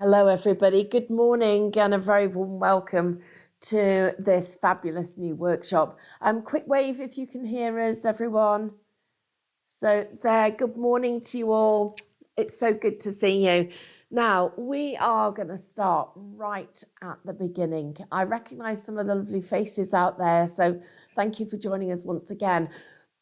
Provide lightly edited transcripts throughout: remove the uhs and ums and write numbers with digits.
Hello, everybody. Good morning and a very warm welcome to this fabulous new workshop. Quick wave if you can hear us, everyone. So there, good morning to you all. It's so good to see you. Now, we are going to start right at the beginning. I recognise some of the lovely faces out there, so thank you for joining us once again.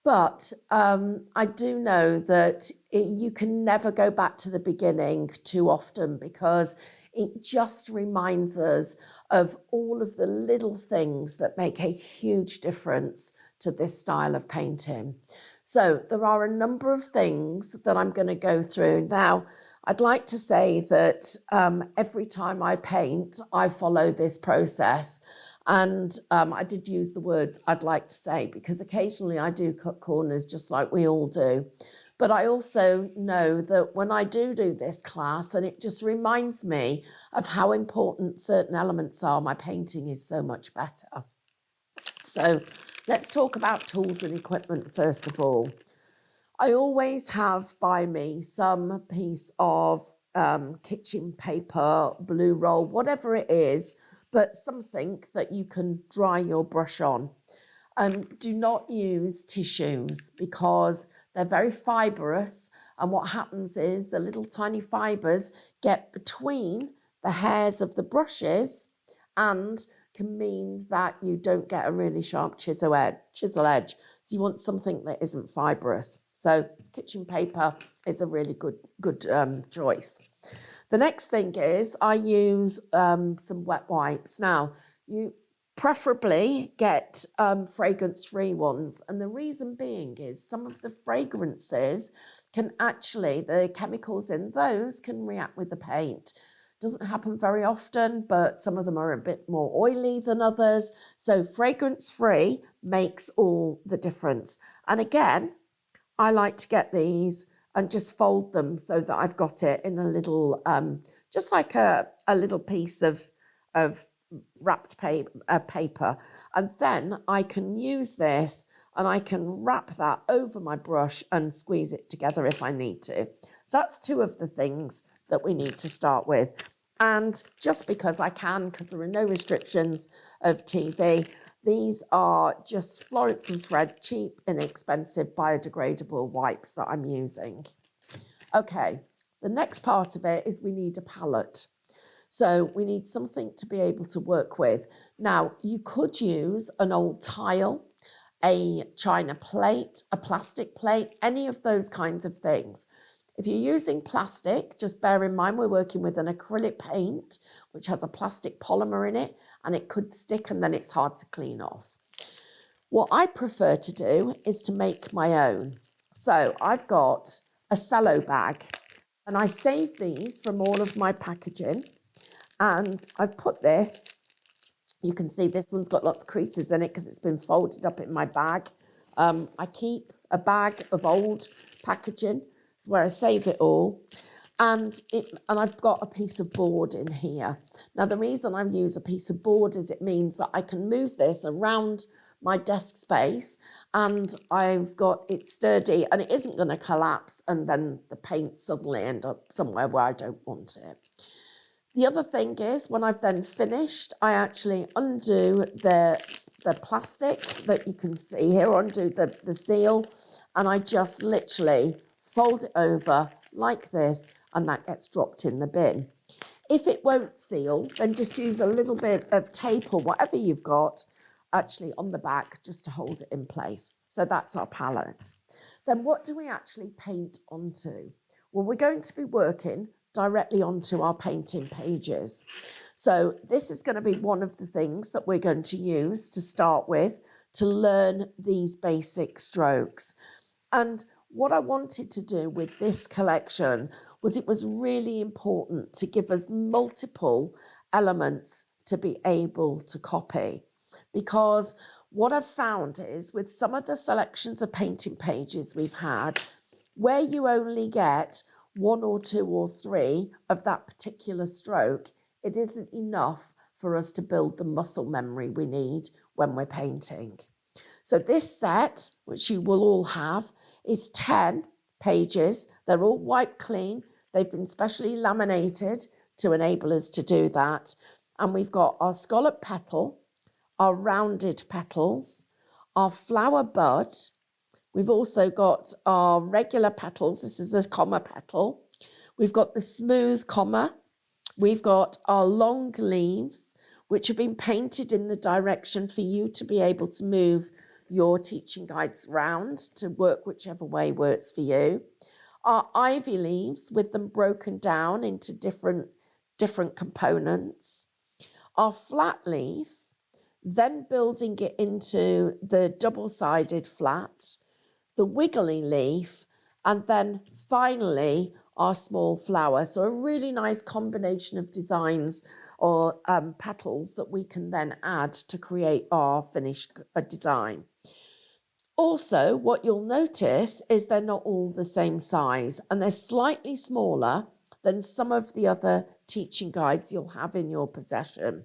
But I do know that you can never go back to the beginning too often, because it just reminds us of all of the little things that make a huge difference to this style of painting. So there are a number of things that I'm going to go through. Now, I'd like to say that every time I paint, I follow this process. And I did use the words "I'd like to say" because occasionally I do cut corners just like we all do. But I also know that when I do this class, and it just reminds me of how important certain elements are, my painting is so much better. So let's talk about tools and equipment first of all. I always have by me some piece of kitchen paper, blue roll, whatever it is, but something that you can dry your brush on. Do not use tissues because they're very fibrous, and what happens is the little tiny fibres get between the hairs of the brushes and can mean that you don't get a really sharp chisel edge. So you want something that isn't fibrous. So kitchen paper is a really good choice. The next thing is I use some wet wipes. Now, you preferably get fragrance-free ones. And the reason being is some of the fragrances can actually, the chemicals in those can react with the paint. Doesn't happen very often, but some of them are a bit more oily than others. So fragrance-free makes all the difference. And again, I like to get these and just fold them so that I've got it in a little, just like a little piece of wrapped paper. And then I can use this and I can wrap that over my brush and squeeze it together if I need to. So that's two of the things that we need to start with. And just because I can, because there are no restrictions of TV, these are just Florence and Fred, cheap, inexpensive, biodegradable wipes that I'm using. Okay, the next part of it is we need a palette. So we need something to be able to work with. Now, you could use an old tile, a china plate, a plastic plate, any of those kinds of things. If you're using plastic, just bear in mind we're working with an acrylic paint, which has a plastic polymer in it, and it could stick and then it's hard to clean off. What I prefer to do is to make my own. So I've got a cello bag, and I save these from all of my packaging. And I've put this, you can see this one's got lots of creases in it because it's been folded up in my bag. I keep a bag of old packaging. It's where I save it all. And I've got a piece of board in here. Now, the reason I use a piece of board is it means that I can move this around my desk space, and I've got it sturdy and it isn't going to collapse and then the paint suddenly end up somewhere where I don't want it. The other thing is when I've then finished, I actually undo the plastic that you can see here, undo the seal, and I just literally fold it over like this, and that gets dropped in the bin. If it won't seal, then just use a little bit of tape or whatever you've got actually on the back just to hold it in place. So that's our palette. Then what do we actually paint onto? Well, we're going to be working directly onto our painting pages. So this is going to be one of the things that we're going to use to start with to learn these basic strokes. And what I wanted to do with this collection was it was really important to give us multiple elements to be able to copy. Because what I've found is with some of the selections of painting pages we've had, where you only get one or two or three of that particular stroke, it isn't enough for us to build the muscle memory we need when we're painting. So this set, which you will all have, is 10 pages. They're all wiped clean. They've been specially laminated to enable us to do that. And we've got our scallop petal, our rounded petals, our flower bud. We've also got our regular petals. This is a comma petal. We've got the smooth comma. We've got our long leaves, which have been painted in the direction for you to be able to move your teaching guides round to work whichever way works for you. Our ivy leaves with them broken down into different components. Our flat leaf, then building it into the double-sided flat, the wiggly leaf, and then finally our small flower. So a really nice combination of designs or petals that we can then add to create our finished design. Also, what you'll notice is they're not all the same size, and they're slightly smaller than some of the other teaching guides you'll have in your possession.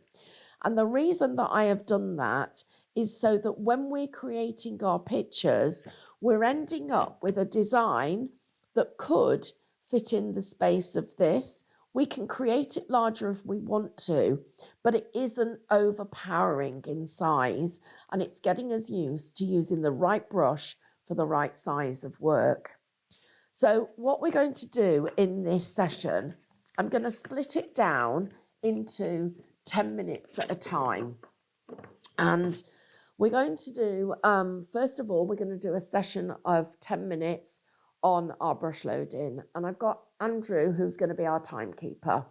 And the reason that I have done that is so that when we're creating our pictures, we're ending up with a design that could fit in the space of this. We can create it larger if we want to, but it isn't overpowering in size, and it's getting us used to using the right brush for the right size of work. So what we're going to do in this session, I'm going to split it down into 10 minutes at a time. And we're going to do, first of all, we're going to do a session of 10 minutes on our brush loading. And I've got Andrew, who's going to be our timekeeper.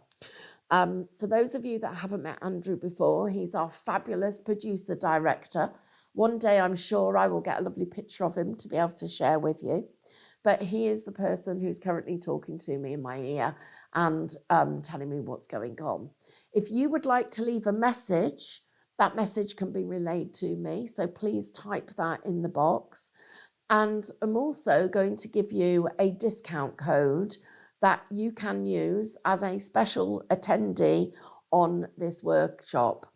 For those of you that haven't met Andrew before, he's our fabulous producer director. One day I'm sure I will get a lovely picture of him to be able to share with you. But he is the person who's currently talking to me in my ear and telling me what's going on. If you would like to leave a message, that message can be relayed to me. So please type that in the box. And I'm also going to give you a discount code that you can use as a special attendee on this workshop.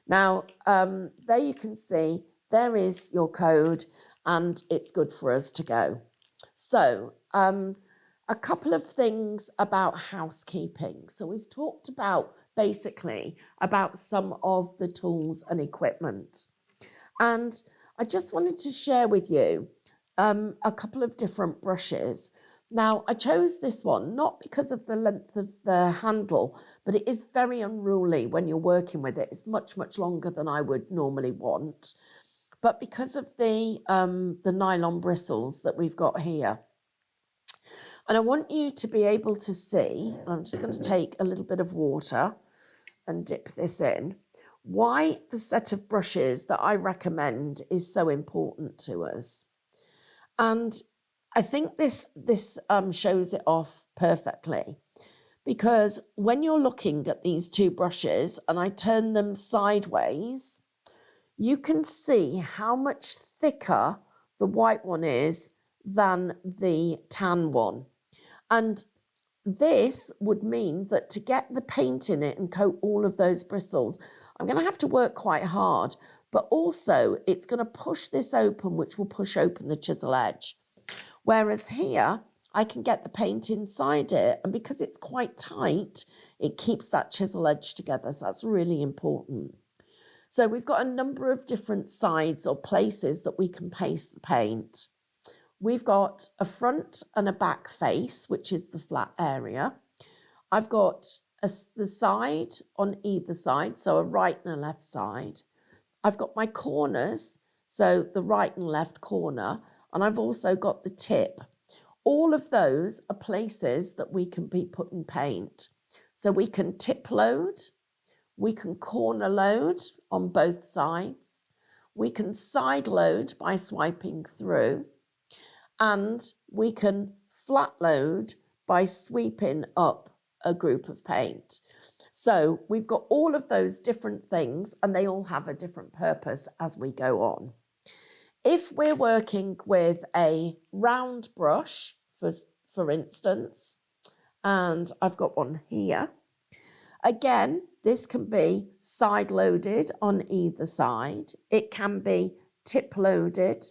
Now, there you can see, there is your code, and it's good for us to go. So, a couple of things about housekeeping. So we've talked about basically about some of the tools and equipment. And I just wanted to share with you a couple of different brushes. Now, I chose this one, not because of the length of the handle, but it is very unruly when you're working with it. It's much, much longer than I would normally want. But because of the nylon bristles that we've got here. And I want you to be able to see, and I'm just going to take a little bit of water and dip this in, why the set of brushes that I recommend is so important to us. And I think this shows it off perfectly, because when you're looking at these two brushes and I turn them sideways, you can see how much thicker the white one is than the tan one. And this would mean that to get the paint in it and coat all of those bristles, I'm going to have to work quite hard, but also it's going to push this open, which will push open the chisel edge. Whereas here, I can get the paint inside it, and because it's quite tight, it keeps that chisel edge together. So that's really important. So we've got a number of different sides or places that we can paste the paint. We've got a front and a back face, which is the flat area. I've got the side on either side, so a right and a left side. I've got my corners, so the right and left corner, and I've also got the tip. All of those are places that we can be putting paint. So we can tip load, we can corner load on both sides, we can side load by swiping through, and we can flat load by sweeping up a group of paint. So we've got all of those different things, and they all have a different purpose as we go on. If we're working with a round brush, for instance, and I've got one here, again, this can be side loaded on either side. It can be tip loaded,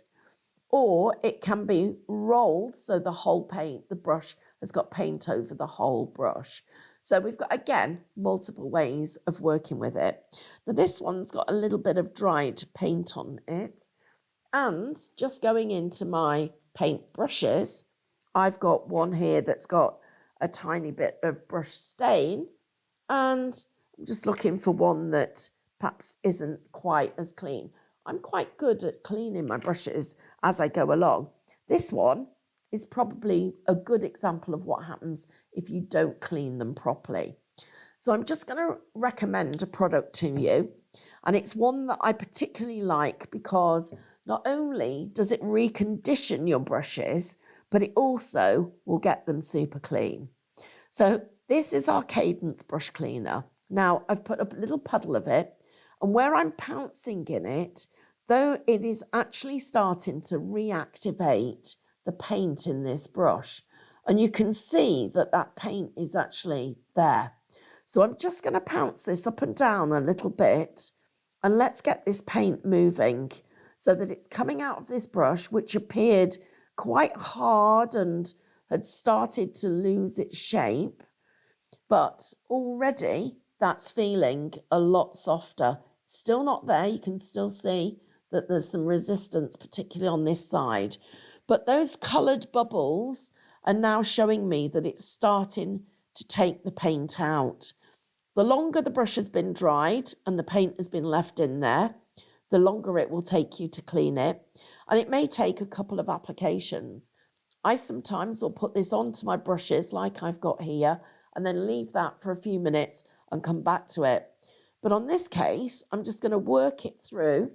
or it can be rolled, so the whole paint, the brush has got paint over the whole brush. So we've got, again, multiple ways of working with it. Now this one's got a little bit of dried paint on it. And just going into my paint brushes, I've got one here that's got a tiny bit of brush stain, and I'm just looking for one that perhaps isn't quite as clean. I'm quite good at cleaning my brushes as I go along. This one is probably a good example of what happens if you don't clean them properly. So I'm just going to recommend a product to you, and it's one that I particularly like because not only does it recondition your brushes, but it also will get them super clean. So this is our Cadence brush cleaner. Now I've put a little puddle of it, and where I'm pouncing in it, though it is actually starting to reactivate the paint in this brush, and you can see that that paint is actually there. So I'm just going to pounce this up and down a little bit, and let's get this paint moving so that it's coming out of this brush, which appeared quite hard and had started to lose its shape, but already that's feeling a lot softer. Still not there. You can still see that there's some resistance, particularly on this side, but those coloured bubbles are now showing me that it's starting to take the paint out. The longer the brush has been dried and the paint has been left in there, the longer it will take you to clean it. And it may take a couple of applications. I sometimes will put this onto my brushes like I've got here and then leave that for a few minutes and come back to it. But on this case, I'm just going to work it through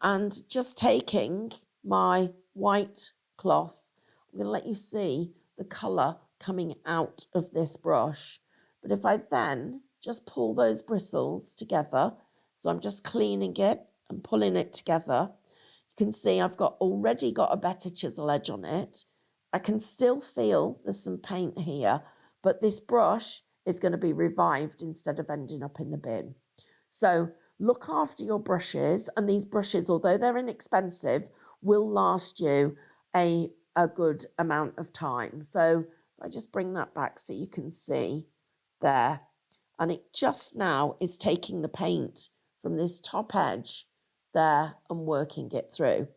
and just taking my white cloth, I'm going to let you see the colour coming out of this brush. But if I then just pull those bristles together, so I'm just cleaning it and pulling it together, you can see I've already got a better chisel edge on it. I can still feel there's some paint here, but this brush is going to be revived instead of ending up in the bin. So look after your brushes, and these brushes, although they're inexpensive, will last you a good amount of time. So I just bring that back so you can see there, and it just now is taking the paint from this top edge there and working it through.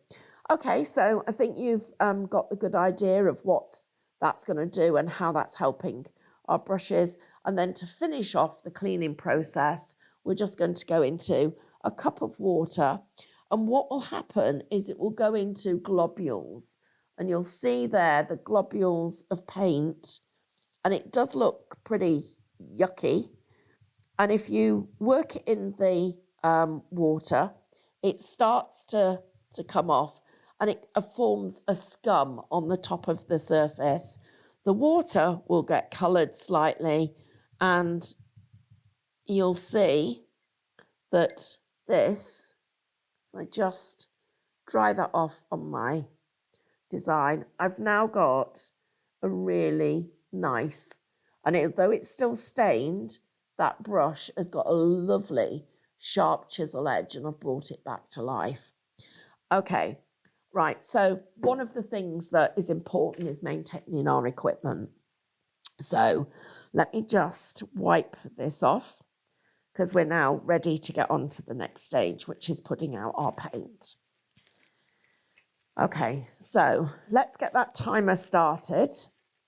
Okay, so I think you've got a good idea of what that's going to do and how that's helping our brushes. And then to finish off the cleaning process, we're just going to go into a cup of water, and what will happen is it will go into globules, and you'll see there the globules of paint, and it does look pretty yucky. And if you work it in the water, it starts to come off, and it forms a scum on the top of the surface. The water will get coloured slightly, and you'll see that this, I just dry that off on my design, I've now got a really nice, and though it's still stained, that brush has got a lovely sharp chisel edge, and I've brought it back to life. Okay, right, so one of the things that is important is maintaining our equipment. So let me just wipe this off, because we're now ready to get on to the next stage, which is putting out our paint. Okay, so let's get that timer started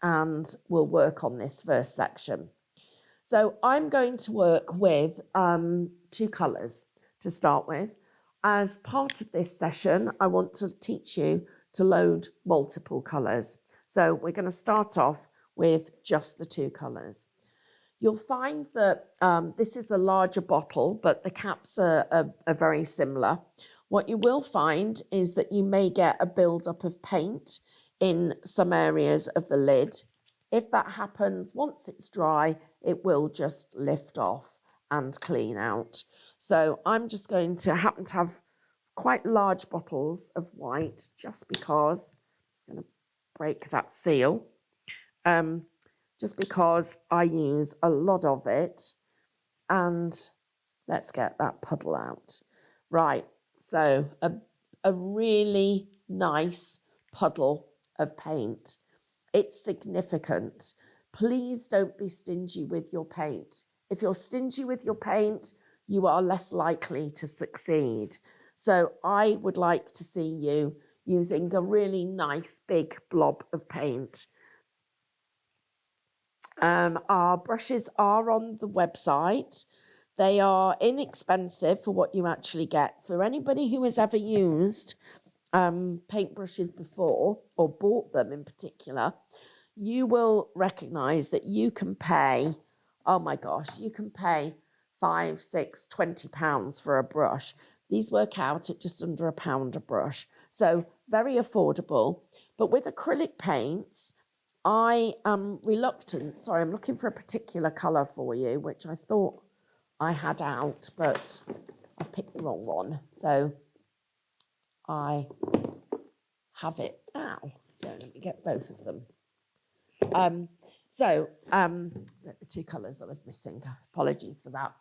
and we'll work on this first section. So I'm going to work with two colours to start with. As part of this session, I want to teach you to load multiple colours. So we're going to start off with just the two colours. You'll find that this is a larger bottle, but the caps are very similar. What you will find is that you may get a build-up of paint in some areas of the lid. If that happens, once it's dry, it will just lift off and clean out. So I'm just going to happen to have quite large bottles of white, just because I'm just going to break that seal. Just because I use a lot of it. And let's get that puddle out. Right, so a really nice puddle of paint. It's significant please don't be stingy with your paint. If you're stingy with your paint, you are less likely to succeed. So I would like to see you using a really nice big blob of paint. Our brushes are on the website. They are inexpensive for what you actually get. For anybody who has ever used paintbrushes before, or bought them in particular, you will recognise that you can pay, oh my gosh, you can pay £5, £6, £20 for a brush. These work out at just under £1 a brush. So very affordable. But with acrylic paints, I am reluctant. Sorry, I'm looking for a particular colour for you, which I thought I had out, but I've picked the wrong one. So I have it now. So let me get both of them. The two colours I was missing. Apologies for that.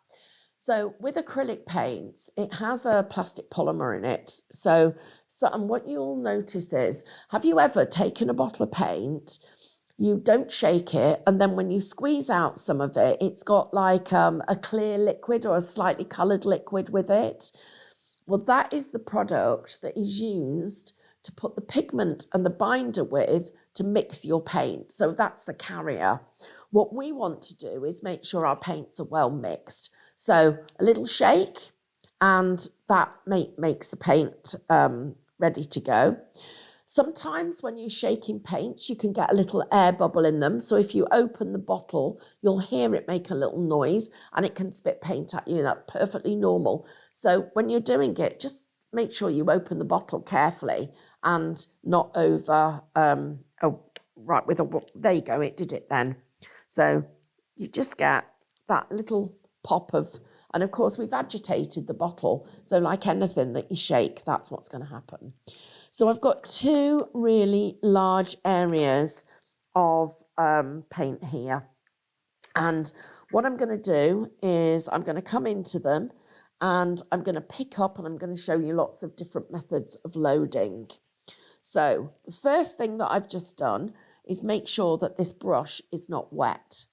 So with acrylic paints, it has a plastic polymer in it. So and what you'll notice is, have you ever taken a bottle of paint, you don't shake it, and then when you squeeze out some of it, it's got like a clear liquid or a slightly coloured liquid with it? Well, that is the product that is used to put the pigment and the binder with to mix your paint. So that's the carrier. What we want to do is make sure our paints are well mixed. So a little shake, and that makes the paint ready to go. Sometimes when you're shaking paints, you can get a little air bubble in them. So if you open the bottle, you'll hear it make a little noise and it can spit paint at you. That's perfectly normal. So when you're doing it, just make sure you open the bottle carefully and not over, there you go, it did it then. So you just get that little pop of, and of course we've agitated the bottle. So like anything that you shake, that's what's going to happen. So I've got two really large areas of paint here. And what I'm going to do is I'm going to come into them and I'm going to pick up, and I'm going to show you lots of different methods of loading. So the first thing that I've just done is make sure that this brush is not wet.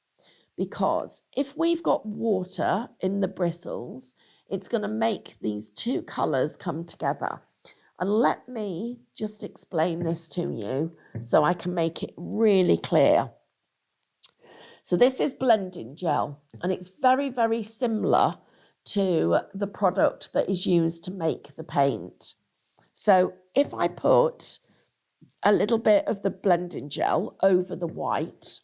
Because if we've got water in the bristles, it's going to make these two colours come together. And let me just explain this to you so I can make it really clear. So this is blending gel, and it's very, very similar to the product that is used to make the paint. So if I put a little bit of the blending gel over the white,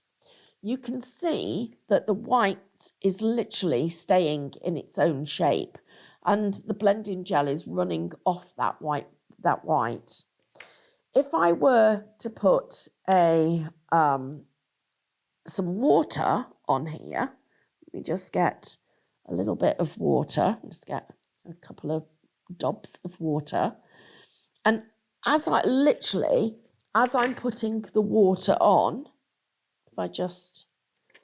you can see that the white is literally staying in its own shape, and the blending gel is running off that white. If I were to put some water on here, let me just get a little bit of water, just get a couple of dobs of water, and as I'm putting the water on, if I just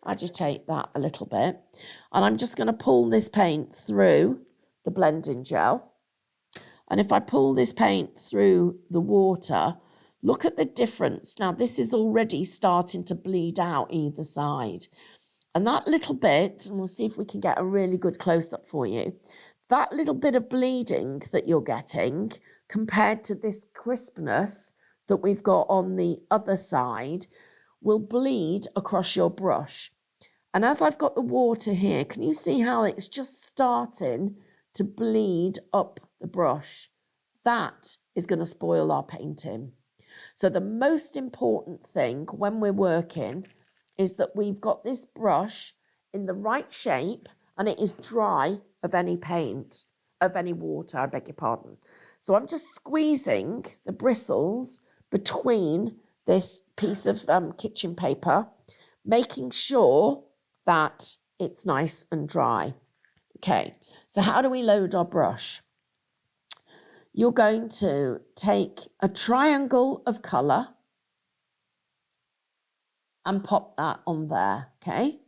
agitate that a little bit, and I'm just going to pull this paint through the blending gel. And if I pull this paint through the water, look at the difference. Now, this is already starting to bleed out either side. And that little bit, and we'll see if we can get a really good close-up for you, that little bit of bleeding that you're getting compared to this crispness that we've got on the other side will bleed across your brush. And as I've got the water here, can you see how it's just starting to bleed up the brush? That is going to spoil our painting. So the most important thing when we're working is that we've got this brush in the right shape and it is dry of any paint, of any water, I beg your pardon. So I'm just squeezing the bristles between this piece of kitchen paper, making sure that it's nice and dry. Okay, so how do we load our brush? You're going to take a triangle of colour and pop that on there, okay?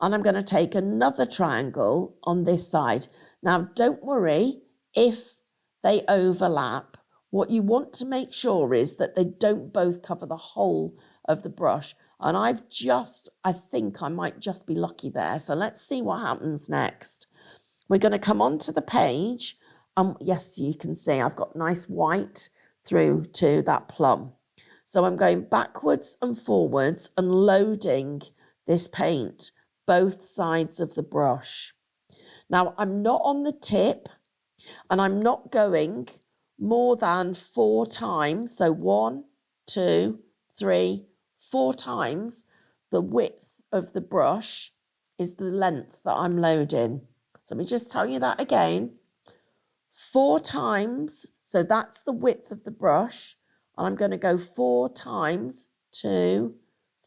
And I'm going to take another triangle on this side. Now, don't worry if they overlap. What you want to make sure is that they don't both cover the whole of the brush. And I think I might just be lucky there. So let's see what happens next. We're going to come onto the page. Yes, you can see I've got nice white through to that plum. So I'm going backwards and forwards and loading this paint both sides of the brush. Now I'm not on the tip and I'm not going more than 4 times. So 1, 2, 3, 4 times the width of the brush is the length that I'm loading. So let me just tell you that again. 4 times, so that's the width of the brush. And I'm going to go 4 times, 2,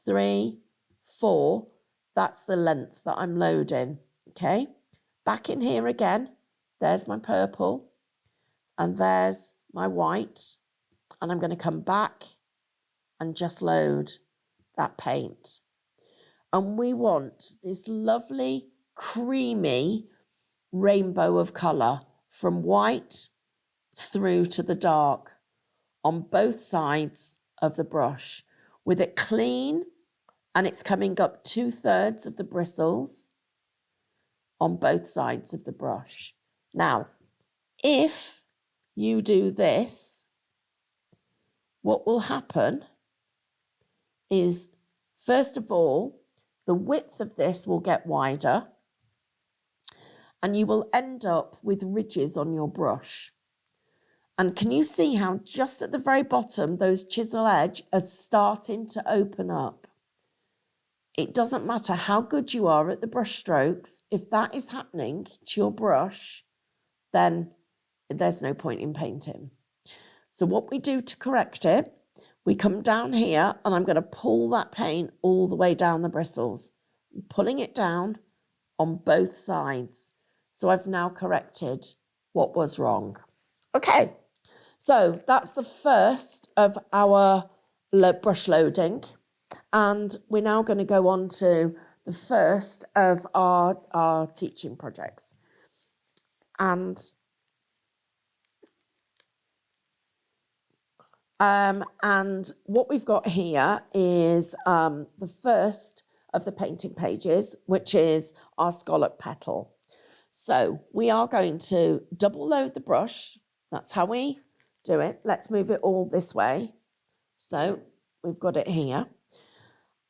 3, 4. That's the length that I'm loading, okay? Back in here again, there's my purple, and there's my white. And I'm going to come back and just load that paint. And we want this lovely, creamy rainbow of colour from white through to the dark on both sides of the brush, with it clean and it's coming up 2/3 of the bristles on both sides of the brush. Now, if you do this, what will happen is, first of all, the width of this will get wider and you will end up with ridges on your brush. And can you see how just at the very bottom, those chisel edge are starting to open up? It doesn't matter how good you are at the brush strokes. If that is happening to your brush, then there's no point in painting. So what we do to correct it, we come down here and I'm going to pull that paint all the way down the bristles, pulling it down on both sides. So I've now corrected what was wrong. Okay, so that's the first of our brush loading. And we're now going to go on to the first of our teaching projects. And what we've got here is the first of the painting pages, which is our scallop petal. So we are going to double load the brush. That's how we do it. Let's move it all this way. So we've got it here.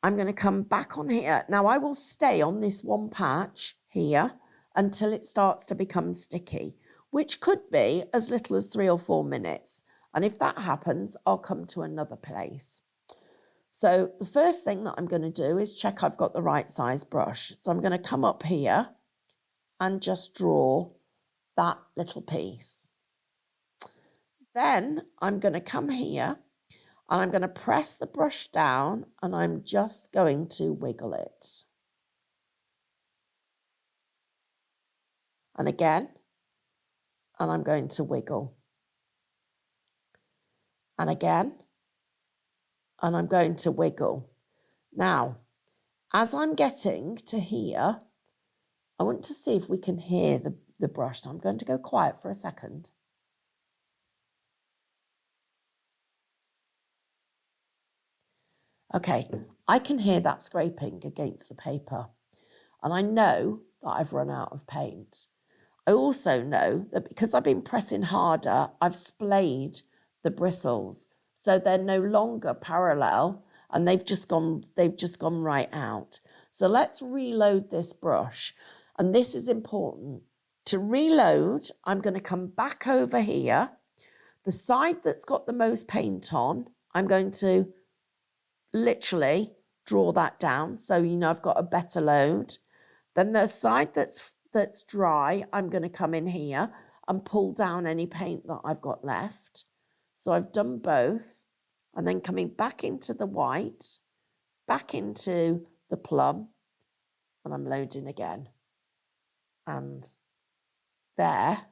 I'm going to come back on here. Now I will stay on this one patch here until it starts to become sticky, which could be as little as 3 or 4 minutes. And if that happens, I'll come to another place. So the first thing that I'm going to do is check I've got the right size brush. So I'm going to come up here and just draw that little piece. Then I'm going to come here and I'm going to press the brush down and I'm just going to wiggle it. And again, and I'm going to wiggle. And again, and I'm going to wiggle. Now, as I'm getting to here, I want to see if we can hear the brush. So I'm going to go quiet for a second. Okay, I can hear that scraping against the paper. And I know that I've run out of paint. I also know that because I've been pressing harder, I've splayed the bristles. So they're no longer parallel and they've just gone right out. So let's reload this brush. And this is important. To reload, I'm going to come back over here. The side that's got the most paint on, I'm going to literally draw that down. So, you know, I've got a better load. Then the side that's dry, I'm going to come in here and pull down any paint that I've got left. So I've done both. And then coming back into the white, back into the plum, and I'm loading again. And there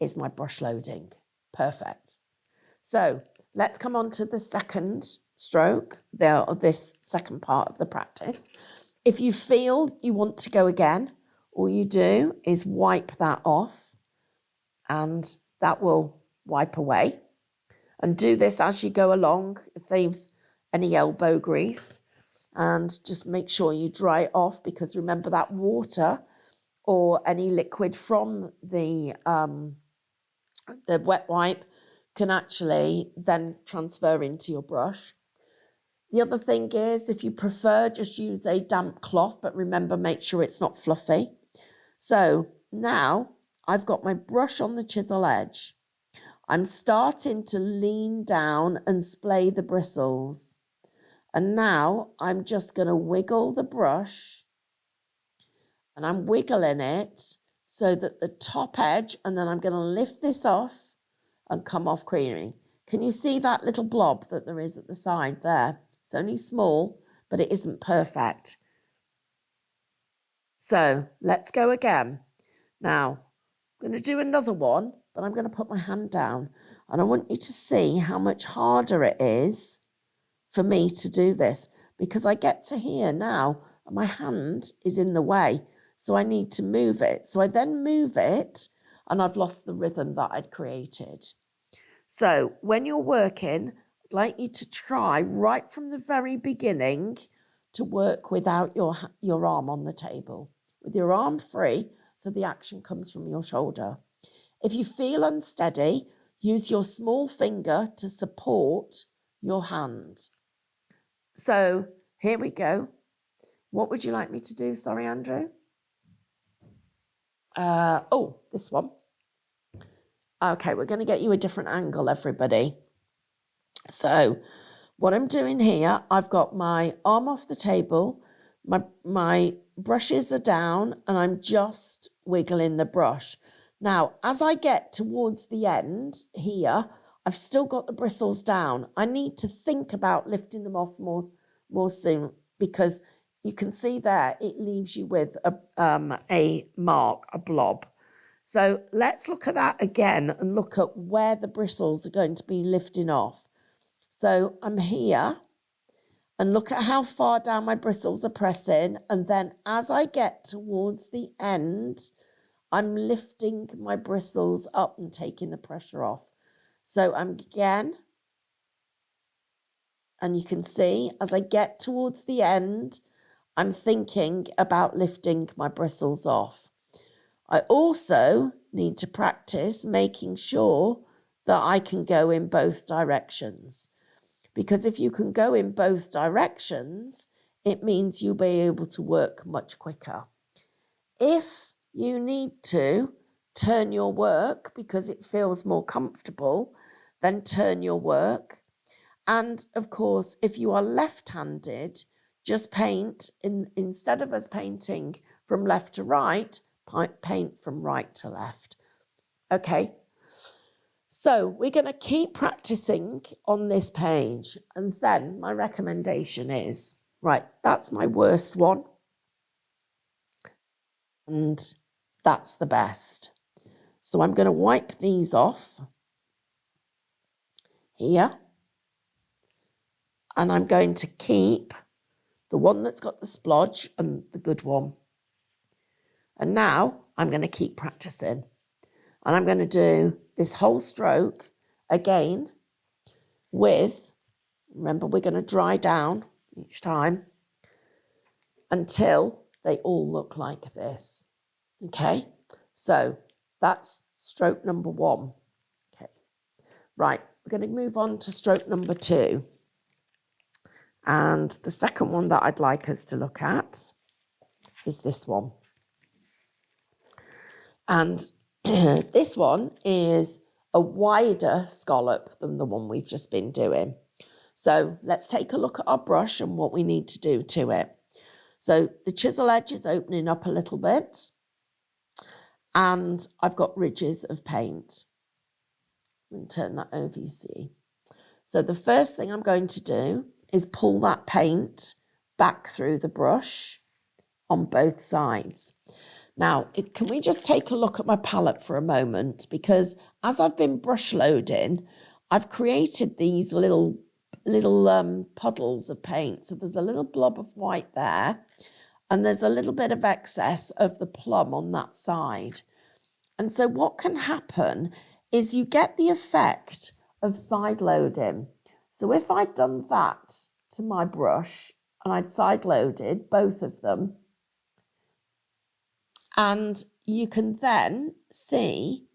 is my brush loading. Perfect. So let's come on to the second stroke of this second part of the practice. If you feel you want to go again, all you do is wipe that off and that will wipe away. And do this as you go along. It saves any elbow grease, and just make sure you dry it off, because remember that water or any liquid from the wet wipe can actually then transfer into your brush. The other thing is, if you prefer, just use a damp cloth, but remember, make sure it's not fluffy. So now I've got my brush on the chisel edge. I'm starting to lean down and splay the bristles. And now I'm just going to wiggle the brush, and I'm wiggling it so that the top edge, and then I'm going to lift this off and come off creaming. Can you see that little blob that there is at the side there? It's only small, but it isn't perfect. So let's go again. Now, I'm going to do another one, but I'm going to put my hand down, and I want you to see how much harder it is for me to do this, because I get to here now and my hand is in the way, so I need to move it. So I then move it and I've lost the rhythm that I'd created. So when you're working, I'd like you to try right from the very beginning to work without your arm on the table, with your arm free, so the action comes from your shoulder. If you feel unsteady, use your small finger to support your hand. So here we go. What would you like me to do? Sorry, Andrew. This one. Okay, we're going to get you a different angle, everybody. So what I'm doing here, I've got my arm off the table, my brushes are down, and I'm just wiggling the brush. Now, as I get towards the end here, I've still got the bristles down. I need to think about lifting them off more soon, because you can see there, it leaves you with a mark, a blob. So let's look at that again and look at where the bristles are going to be lifting off. So I'm here, and look at how far down my bristles are pressing. And then as I get towards the end, I'm lifting my bristles up and taking the pressure off. So I'm again, and you can see as I get towards the end, I'm thinking about lifting my bristles off. I also need to practice making sure that I can go in both directions. Because if you can go in both directions, it means you'll be able to work much quicker. If you need to turn your work because it feels more comfortable, then turn your work. And of course, if you are left-handed, just paint, instead of us painting from left to right, paint from right to left. Okay, so we're going to keep practicing on this page. And then my recommendation is, right, that's my worst one. And that's the best. So I'm going to wipe these off here. And I'm going to keep the one that's got the splodge and the good one. And now I'm going to keep practicing. And I'm going to do this whole stroke again with, remember, we're going to dry down each time until they all look like this. Okay, so that's stroke number one. Okay, right, we're going to move on to stroke number two. And the second one that I'd like us to look at is this one. And this one is a wider scallop than the one we've just been doing. So let's take a look at our brush and what we need to do to it. So the chisel edge is opening up a little bit, and I've got ridges of paint. I'm going to turn that over, you see. So the first thing I'm going to do is pull that paint back through the brush on both sides. Now, can we just take a look at my palette for a moment? Because as I've been brush loading, I've created these little puddles of paint. So there's a little blob of white there, and there's a little bit of excess of the plum on that side. And so what can happen is you get the effect of side loading. So if I'd done that to my brush and I'd side loaded both of them. And you can then see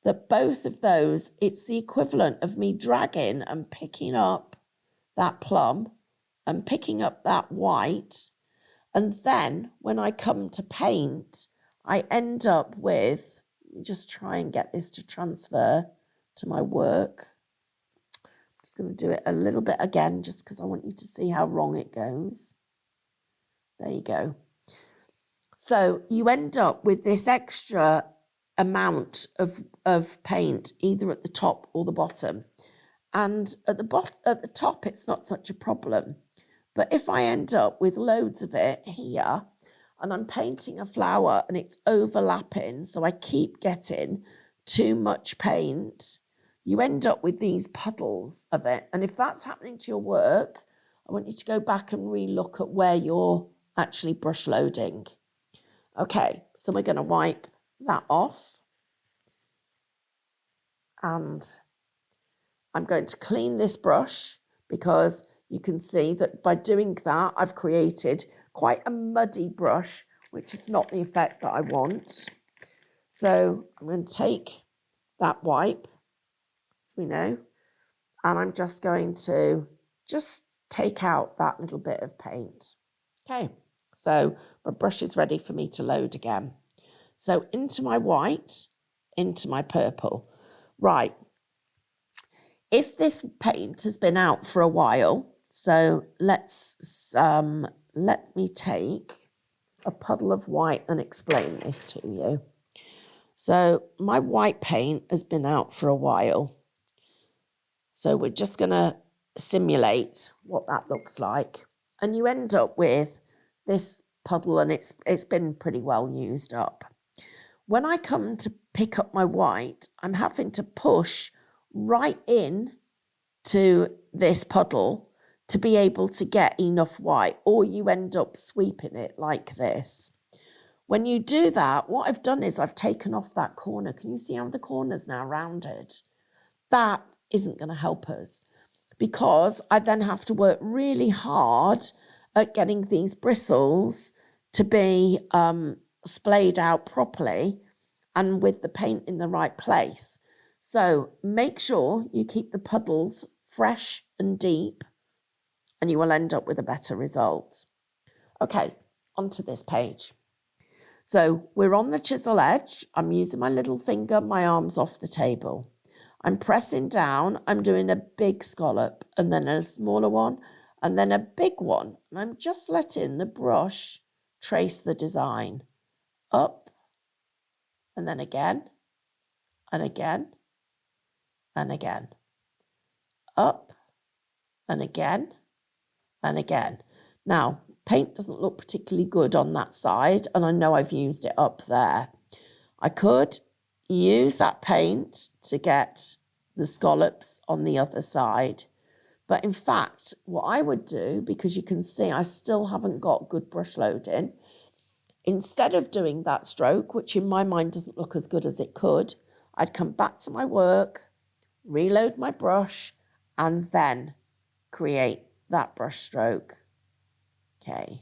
that both of those, it's the equivalent of me dragging and picking up that plum and picking up that white. And then when I come to paint, I end up with, just try and get this to transfer to my work. I'm just going to do it a little bit again, just because I want you to see how wrong it goes. There you go. So you end up with this extra amount of paint, either at the top or the bottom. And at the top, it's not such a problem. But if I end up with loads of it here, and I'm painting a flower and it's overlapping, so I keep getting too much paint, you end up with these puddles of it. And if that's happening to your work, I want you to go back and re-look at where you're actually brush loading. Okay, so we're going to wipe that off. And I'm going to clean this brush because you can see that by doing that, I've created quite a muddy brush, which is not the effect that I want. So I'm going to take that wipe, as we know, and I'm just going to just take out that little bit of paint. Okay, so my brush is ready for me to load again. So into my white, into my purple. Right, if this paint has been out for a while, so let me take a puddle of white and explain this to you. So my white paint has been out for a while. So we're just going to simulate what that looks like. And you end up with this puddle and it's been pretty well used up. When I come to pick up my white, I'm having to push right in to this puddle to be able to get enough white, or you end up sweeping it like this. When you do that, what I've done is I've taken off that corner. Can you see how the corner's now rounded? That isn't going to help us because I then have to work really hard at getting these bristles to be splayed out properly and with the paint in the right place. So make sure you keep the puddles fresh and deep and you will end up with a better result. Okay, onto this page. So we're on the chisel edge. I'm using my little finger, my arm's off the table. I'm pressing down, I'm doing a big scallop and then a smaller one and then a big one. And I'm just letting the brush trace the design up and then again and again and again, up and again and again. Now, paint doesn't look particularly good on that side, and I know I've used it up there. I could use that paint to get the scallops on the other side. But in fact, what I would do, because you can see I still haven't got good brush loading, instead of doing that stroke, which in my mind doesn't look as good as it could, I'd come back to my work, reload my brush, and then create that brush stroke. Okay.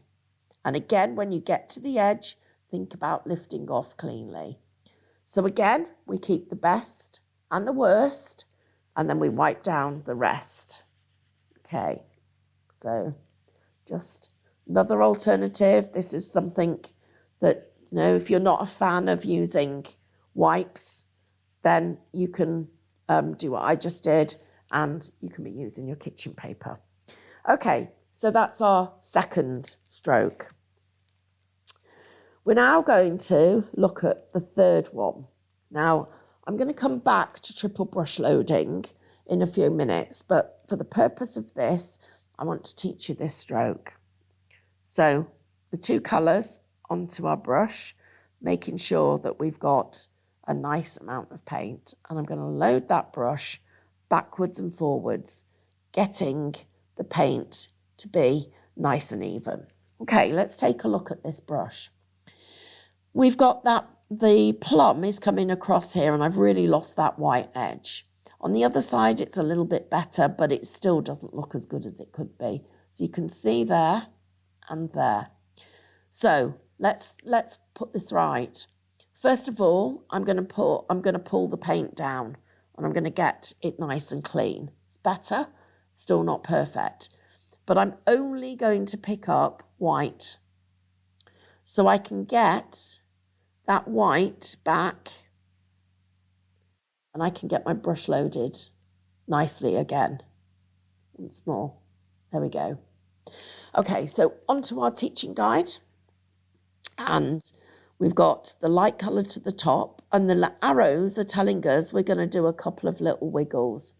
And again, when you get to the edge, think about lifting off cleanly. So again, we keep the best and the worst, and then we wipe down the rest. Okay. So just another alternative. This is something that, you know, if you're not a fan of using wipes, then you can do what I just did, and you can be using your kitchen paper. Okay, so that's our second stroke. We're now going to look at the third one. Now, I'm going to come back to triple brush loading in a few minutes, but for the purpose of this, I want to teach you this stroke. So the two colours onto our brush, making sure that we've got a nice amount of paint, and I'm going to load that brush backwards and forwards, getting the paint to be nice and even. Okay, let's take a look at this brush. We've got that the plum is coming across here, and I've really lost that white edge. On the other side, it's a little bit better, but it still doesn't look as good as it could be. So you can see there and there. So let's put this right. First of all, I'm going to pull the paint down, and I'm going to get it nice and clean. It's better, still not perfect, but I'm only going to pick up white, so I can get that white back, and I can get my brush loaded nicely again. Once more. There we go. Okay, so onto our teaching guide. And we've got the light colour to the top, and the arrows are telling us we're going to do a couple of little wiggles.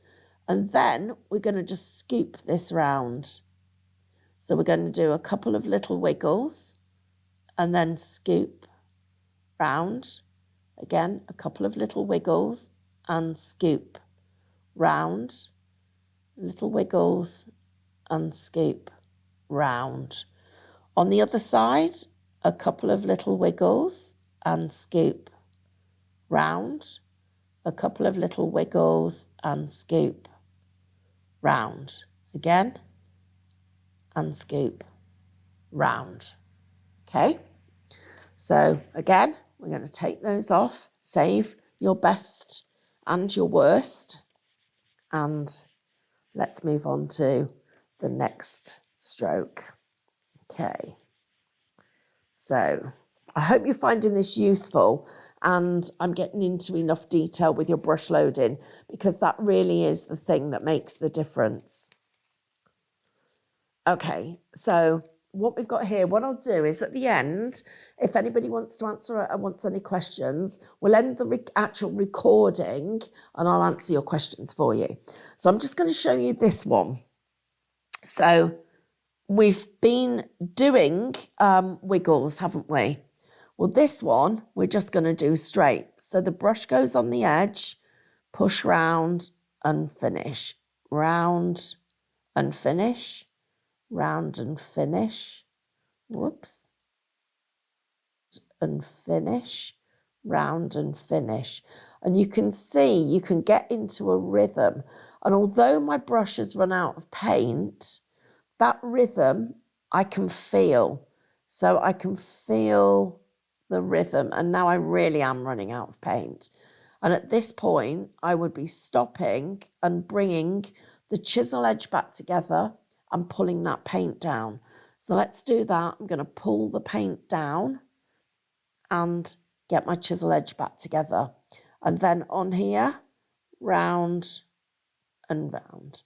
And then we're going to just scoop this round. So we're going to do a couple of little wiggles and then scoop round. Again, a couple of little wiggles and scoop round. Little wiggles and scoop round. On the other side, a couple of little wiggles and scoop round. A couple of little wiggles and scoop round. Again, and scoop round. Okay, so again, we're going to take those off, save your best and your worst, and let's move on to the next stroke. Okay, so I hope you're finding this useful, and I'm getting into enough detail with your brush loading, because that really is the thing that makes the difference. Okay, so what we've got here, what I'll do is at the end, if anybody wants to answer wants any questions, we'll end the actual recording and I'll answer your questions for you. So I'm just going to show you this one. So we've been doing wiggles, haven't we? Well, this one, we're just going to do straight. So the brush goes on the edge, push round and finish, round and finish, round and finish, whoops, and finish, round and finish. And you can see, you can get into a rhythm. And although my brush has run out of paint, that rhythm I can feel. So I can feel the rhythm, and now I really am running out of paint. And at this point, I would be stopping and bringing the chisel edge back together and pulling that paint down. So let's do that. I'm going to pull the paint down and get my chisel edge back together. And then on here, round and round,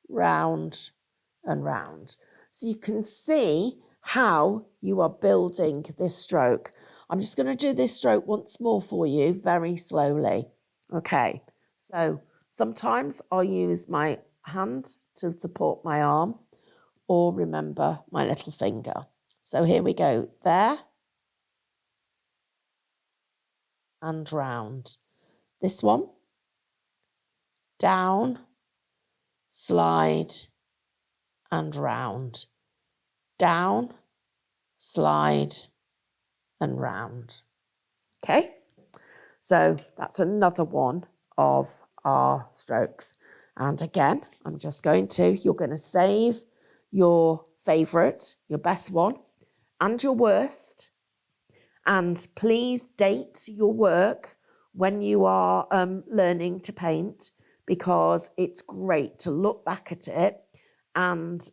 round and round. So you can see how you are building this stroke. I'm just going to do this stroke once more for you very slowly. Okay, so sometimes I'll use my hand to support my arm, or remember my little finger. So here we go, there and round. This one, down, slide and round, down, slide and round. Okay, so that's another one of our strokes. And again, I'm just going to, you're going to save your favourite, your best one, and your worst. And please date your work when you are learning to paint, because it's great to look back at it and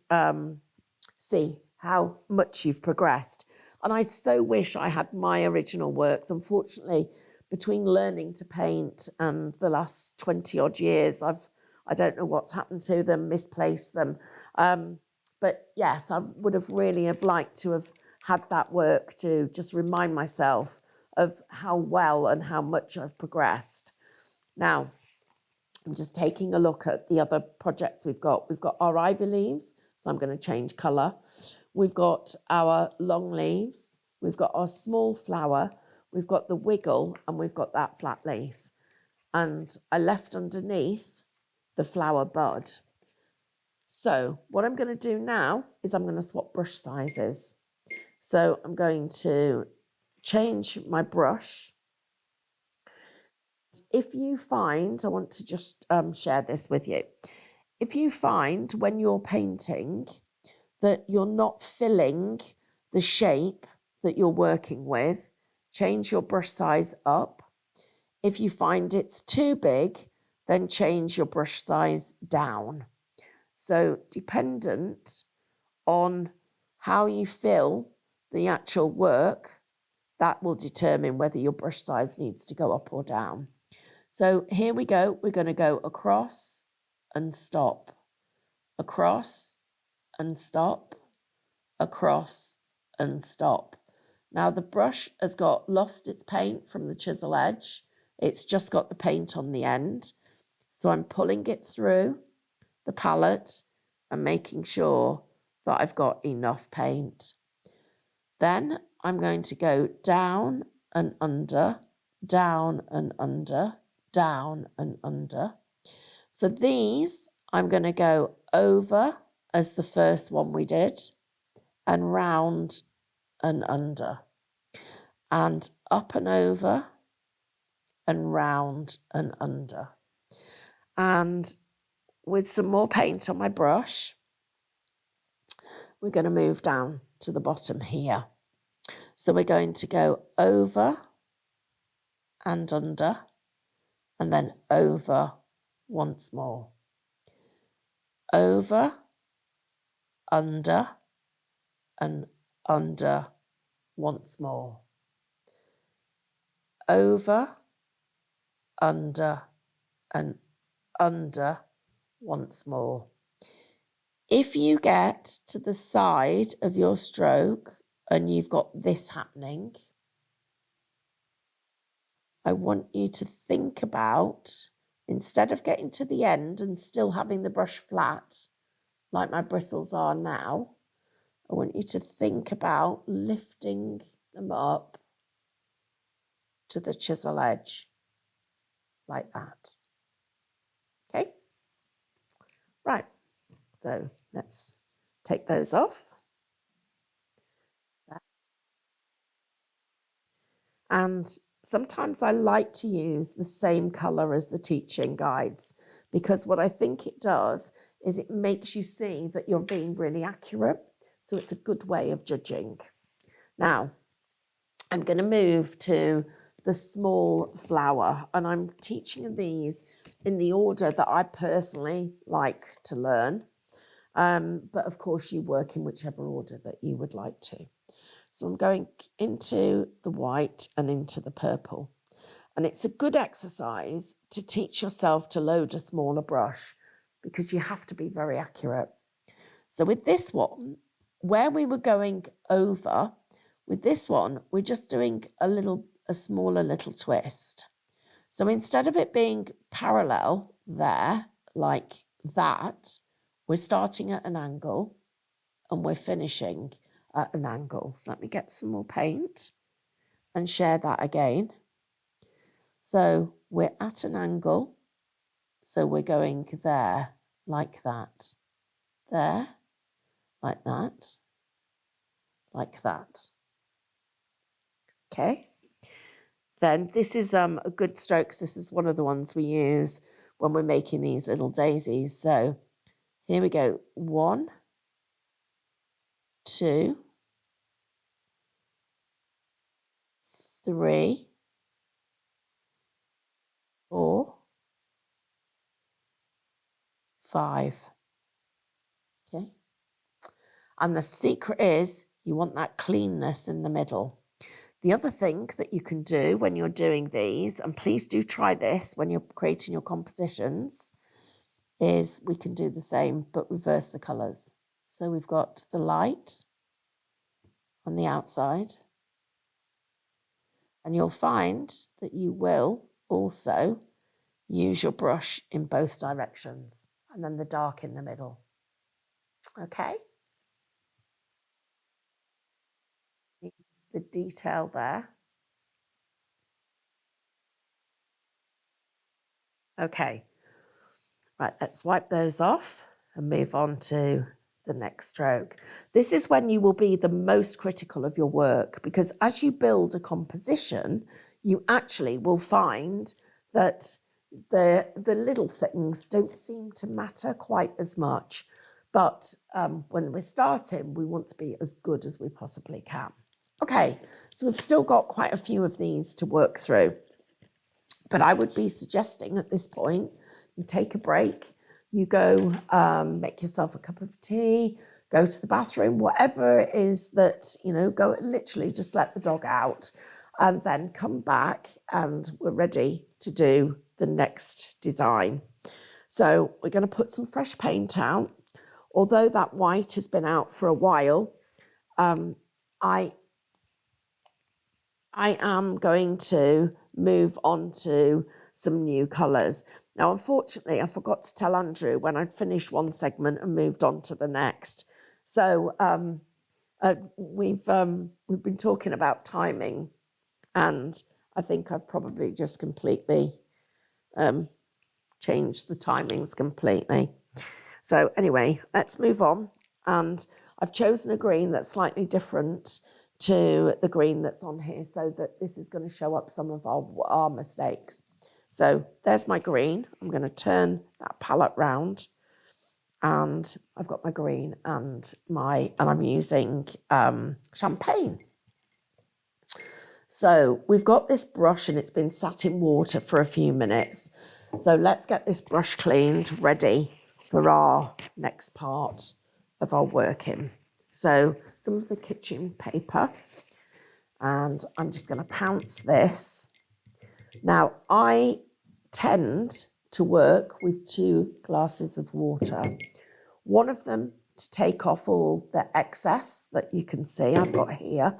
see how much you've progressed. And I so wish I had my original works. Unfortunately, between learning to paint and the last 20 odd years, I don't know what's happened to them, misplaced them. But yes, I would have really have liked to have had that work to just remind myself of how well and how much I've progressed. Now, I'm just taking a look at the other projects we've got. We've got our ivy leaves, so I'm going to change colour. We've got our long leaves. We've got our small flower. We've got the wiggle, and we've got that flat leaf. And I left underneath the flower bud. So what I'm going to do now is I'm going to swap brush sizes. So I'm going to change my brush. If you find, I want to just share this with you. If you find when you're painting that you're not filling the shape that you're working with, change your brush size up. If you find it's too big, then change your brush size down. So dependent on how you fill the actual work, that will determine whether your brush size needs to go up or down. So here we go. We're going to go across and stop, across and stop, across and stop. Now the brush has lost its paint from the chisel edge. It's just got the paint on the end. So I'm pulling it through the palette and making sure that I've got enough paint. Then I'm going to go down and under, down and under, down and under. For these, I'm going to go over as the first one we did, and round and under, and up and over, and round and under. And with some more paint on my brush, we're going to move down to the bottom here. So we're going to go over and under, and then over once more. Over, under, and under once more. Over, under, and under once more. If you get to the side of your stroke and you've got this happening, I want you to think about, instead of getting to the end and still having the brush flat, like my bristles are now, I want you to think about lifting them up to the chisel edge, like that. Okay? Right, so let's take those off. And sometimes I like to use the same colour as the teaching guides, because what I think it does is it makes you see that you're being really accurate. So it's a good way of judging. Now, I'm going to move to the small flower, and I'm teaching these in the order that I personally like to learn. But of course, you work in whichever order that you would like to. So I'm going into the white and into the purple. And it's a good exercise to teach yourself to load a smaller brush, because you have to be very accurate. So with this one, where we were going over, with this one, we're just doing a smaller little twist. So instead of it being parallel there, like that, we're starting at an angle and we're finishing at an angle. So let me get some more paint and share that again. So we're at an angle. So we're going there, like that, there, like that, like that. Okay. Then this is a good stroke. This is one of the ones we use when we're making these little daisies. So here we go. 1, 2, 3, 4, 5. Okay. And the secret is you want that cleanness in the middle. The other thing that you can do when you're doing these, and please do try this when you're creating your compositions, is we can do the same but reverse the colours. So we've got the light on the outside, and you'll find that you will also use your brush in both directions, and then the dark in the middle. Okay? The detail there. Okay. Right, let's wipe those off and move on to the next stroke. This is when you will be the most critical of your work, because as you build a composition, you actually will find that the little things don't seem to matter quite as much. But when we're starting, we want to be as good as we possibly can. Okay, so we've still got quite a few of these to work through. But I would be suggesting at this point, you take a break, you go make yourself a cup of tea, go to the bathroom, whatever it is that, go literally just let the dog out and then come back and we're ready to do the next design. So we're going to put some fresh paint out. Although that white has been out for a while, I am going to move on to some new colours. Now, unfortunately, I forgot to tell Andrew when I'd finished one segment and moved on to the next. So we've been talking about timing, and I think I've probably just completely changed the timings completely. So anyway, let's move on. And I've chosen a green that's slightly different to the green that's on here so that this is going to show up some of our mistakes. So there's my green. I'm going to turn that palette round and I've got my green and I'm using champagne. So we've got this brush and it's been sat in water for a few minutes. So let's get this brush cleaned, ready for our next part of our working. So some of the kitchen paper, and I'm just going to pounce this. Now, I tend to work with 2 glasses of water. One of them to take off all the excess that you can see I've got here,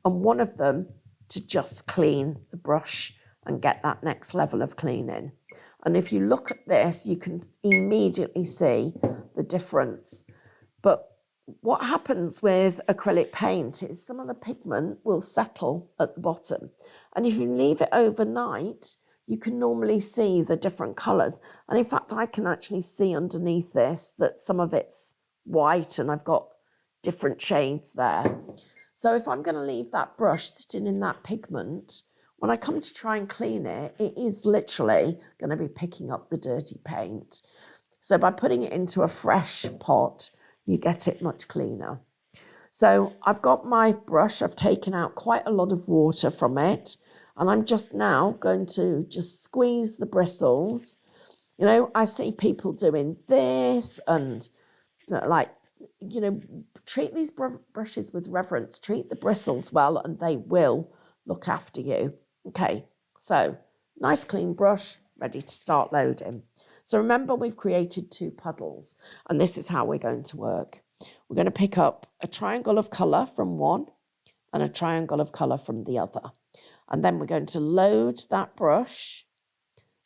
and one of them to just clean the brush and get that next level of cleaning. And if you look at this, you can immediately see the difference. But what happens with acrylic paint is some of the pigment will settle at the bottom. And if you leave it overnight, you can normally see the different colours. And in fact, I can actually see underneath this that some of it's white and I've got different shades there. So if I'm going to leave that brush sitting in that pigment, when I come to try and clean it, it is literally going to be picking up the dirty paint. So by putting it into a fresh pot, you get it much cleaner. So I've got my brush, I've taken out quite a lot of water from it, and I'm just now going to just squeeze the bristles. I see people doing this and treat these brushes with reverence, treat the bristles well, and they will look after you. Okay, so nice clean brush, ready to start loading. So remember, we've created 2 puddles, and this is how we're going to work. We're going to pick up a triangle of colour from one and a triangle of colour from the other. And then we're going to load that brush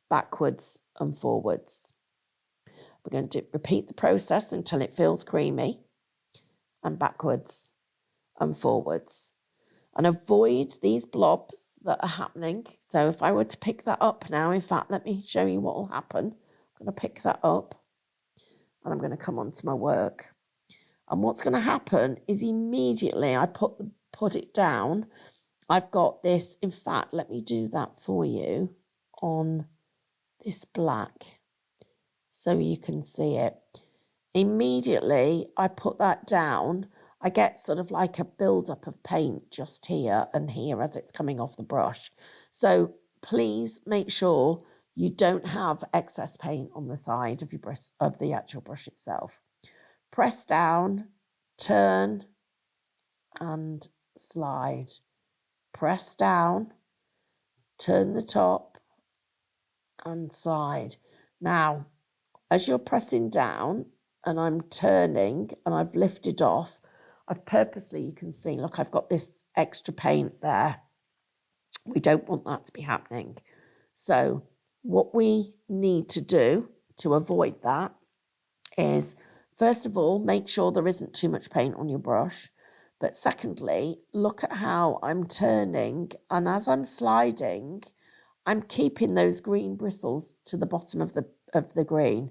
backwards and forwards. We're going to repeat the process until it feels creamy, and backwards and forwards. And avoid these blobs that are happening. So if I were to pick that up now, in fact, let me show you what will happen. I'm going to pick that up and I'm going to come on to my work. And what's going to happen is immediately I put it down. I've got this, in fact, let me do that for you on this black so you can see it. Immediately I put that down, I get sort of like a build-up of paint just here and here as it's coming off the brush. So please make sure you don't have excess paint on the side of your brush, of the actual brush itself. Press down, turn and slide. Press down, turn the top and slide. Now, as you're pressing down and I'm turning and I've lifted off, I've purposely, you can see, look, I've got this extra paint there. We don't want that to be happening. So what we need to do to avoid that is, first of all, make sure there isn't too much paint on your brush. But secondly, look at how I'm turning, and as I'm sliding, I'm keeping those green bristles to the bottom of the green.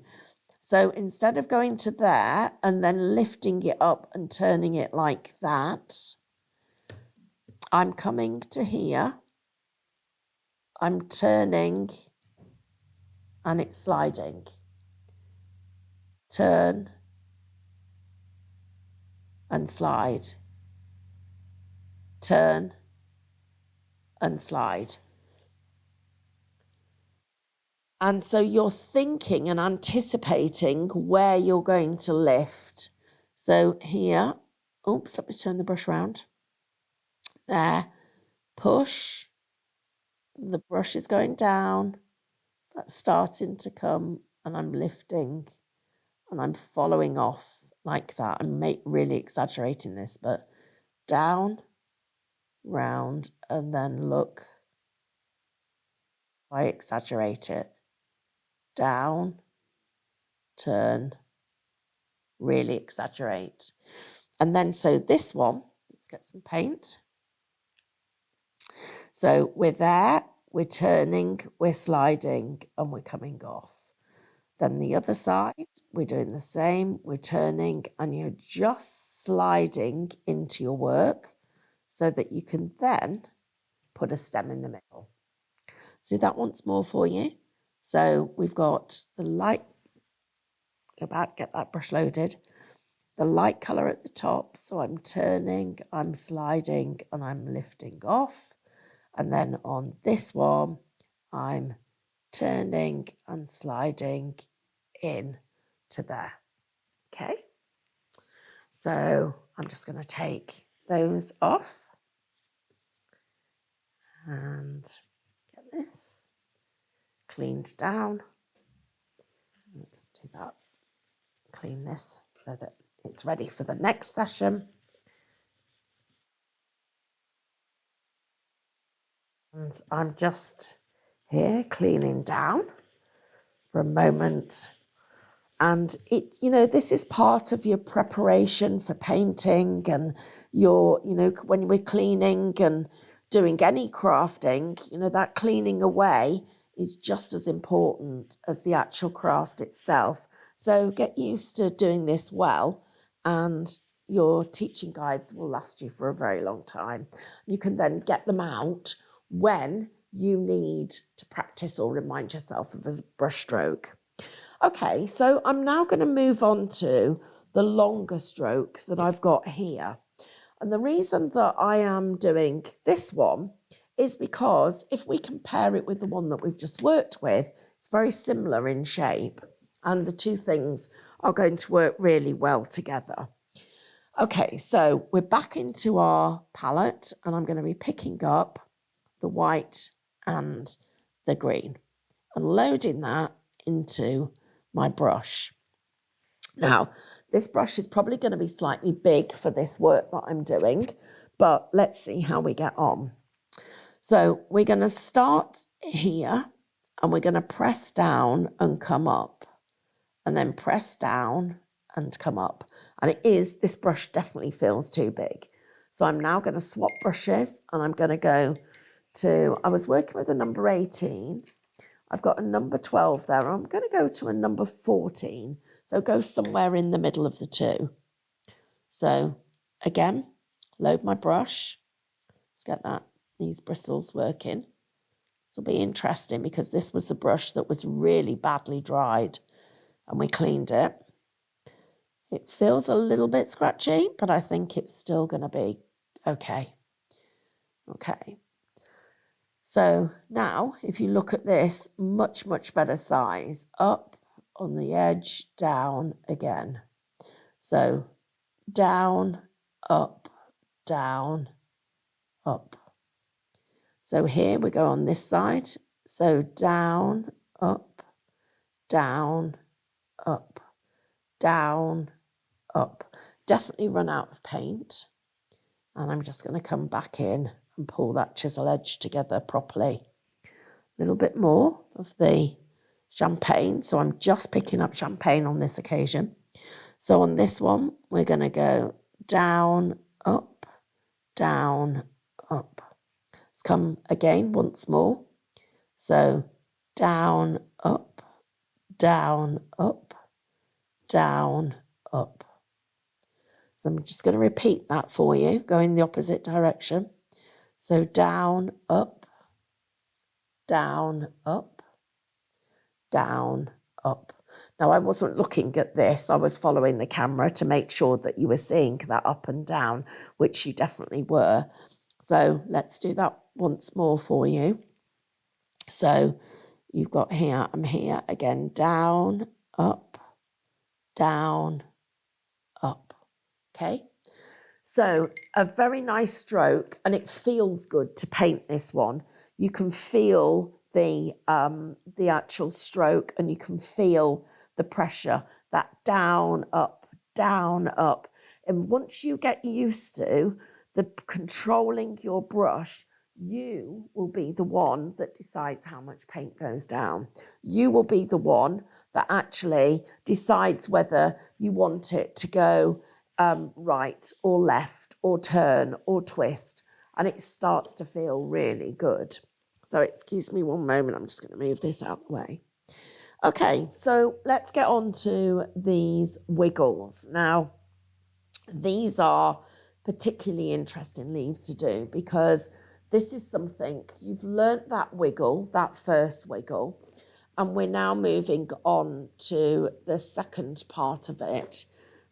So instead of going to there and then lifting it up and turning it like that, I'm coming to here, I'm turning, and it's sliding. Turn and slide, turn and slide. And so you're thinking and anticipating where you're going to lift. So here, oops, let me turn the brush around. There, push, the brush is going down, that's starting to come, and I'm lifting, and I'm following off like that. I'm really exaggerating this, but down, round, and then look. I exaggerate it. Down, turn, really exaggerate. And then, so this one, let's get some paint. So we're there, we're turning, we're sliding, and we're coming off. Then the other side, we're doing the same, we're turning, and you're just sliding into your work so that you can then put a stem in the middle. So do that once more for you. So we've got the light, go back, get that brush loaded. The light colour at the top, so I'm turning, I'm sliding, and I'm lifting off. And then on this one, I'm turning and sliding in to there. Okay, so I'm just going to take those off and get this cleaned down. I'll just do that, clean this so that it's ready for the next session. And I'm just here cleaning down for a moment. And it, you know, this is part of your preparation for painting, and your, you know, when we're cleaning and doing any crafting, you know, that cleaning away is just as important as the actual craft itself. So get used to doing this well, and your teaching guides will last you for a very long time. You can then get them out when you need to practice or remind yourself of a brush stroke. Okay, so I'm now going to move on to the longer stroke that I've got here. And the reason that I am doing this one is because if we compare it with the one that we've just worked with, it's very similar in shape, and the two things are going to work really well together. Okay, so we're back into our palette, and I'm going to be picking up the white and the green and loading that into my brush. Now, this brush is probably going to be slightly big for this work that I'm doing, but let's see how we get on. So we're going to start here, and we're going to press down and come up, and then press down and come up. And this brush definitely feels too big. So I'm now going to swap brushes, and I'm going to go to, I was working with a number 18. I've got a number 12 there. I'm going to go to a number 14. So go somewhere in the middle of the two. So again, load my brush. Let's get these bristles working. This will be interesting because this was the brush that was really badly dried, and we cleaned it. It feels a little bit scratchy, but I think it's still going to be okay. Okay. So now, if you look at this, much, much better size. Up on the edge, down again. So down, up, down, up. So here we go on this side. So down, up, down, up, down, up. Definitely run out of paint. And I'm just going to come back in and pull that chisel edge together properly. A little bit more of the champagne. So I'm just picking up champagne on this occasion. So on this one, we're going to go down, up, down, up. Let's come again once more. So down, up, down, up, down, up. So I'm just going to repeat that for you, going the opposite direction. So down, up, down, up, down, up. Now, I wasn't looking at this. I was following the camera to make sure that you were seeing that up and down, which you definitely were. So let's do that once more for you. So you've got here, I'm here again, down, up, up. Okay. So a very nice stroke, and it feels good to paint this one. You can feel the actual stroke, and you can feel the pressure, that down, up. And once you get used to the controlling your brush, you will be the one that decides how much paint goes down. You will be the one that actually decides whether you want it to go right or left or turn or twist, and it starts to feel really good. So excuse me one moment, I'm just going to move this out the way. Okay, so let's get on to these wiggles. Now, these are particularly interesting leaves to do because this is something you've learnt, that wiggle, that first wiggle, and we're now moving on to the second part of it.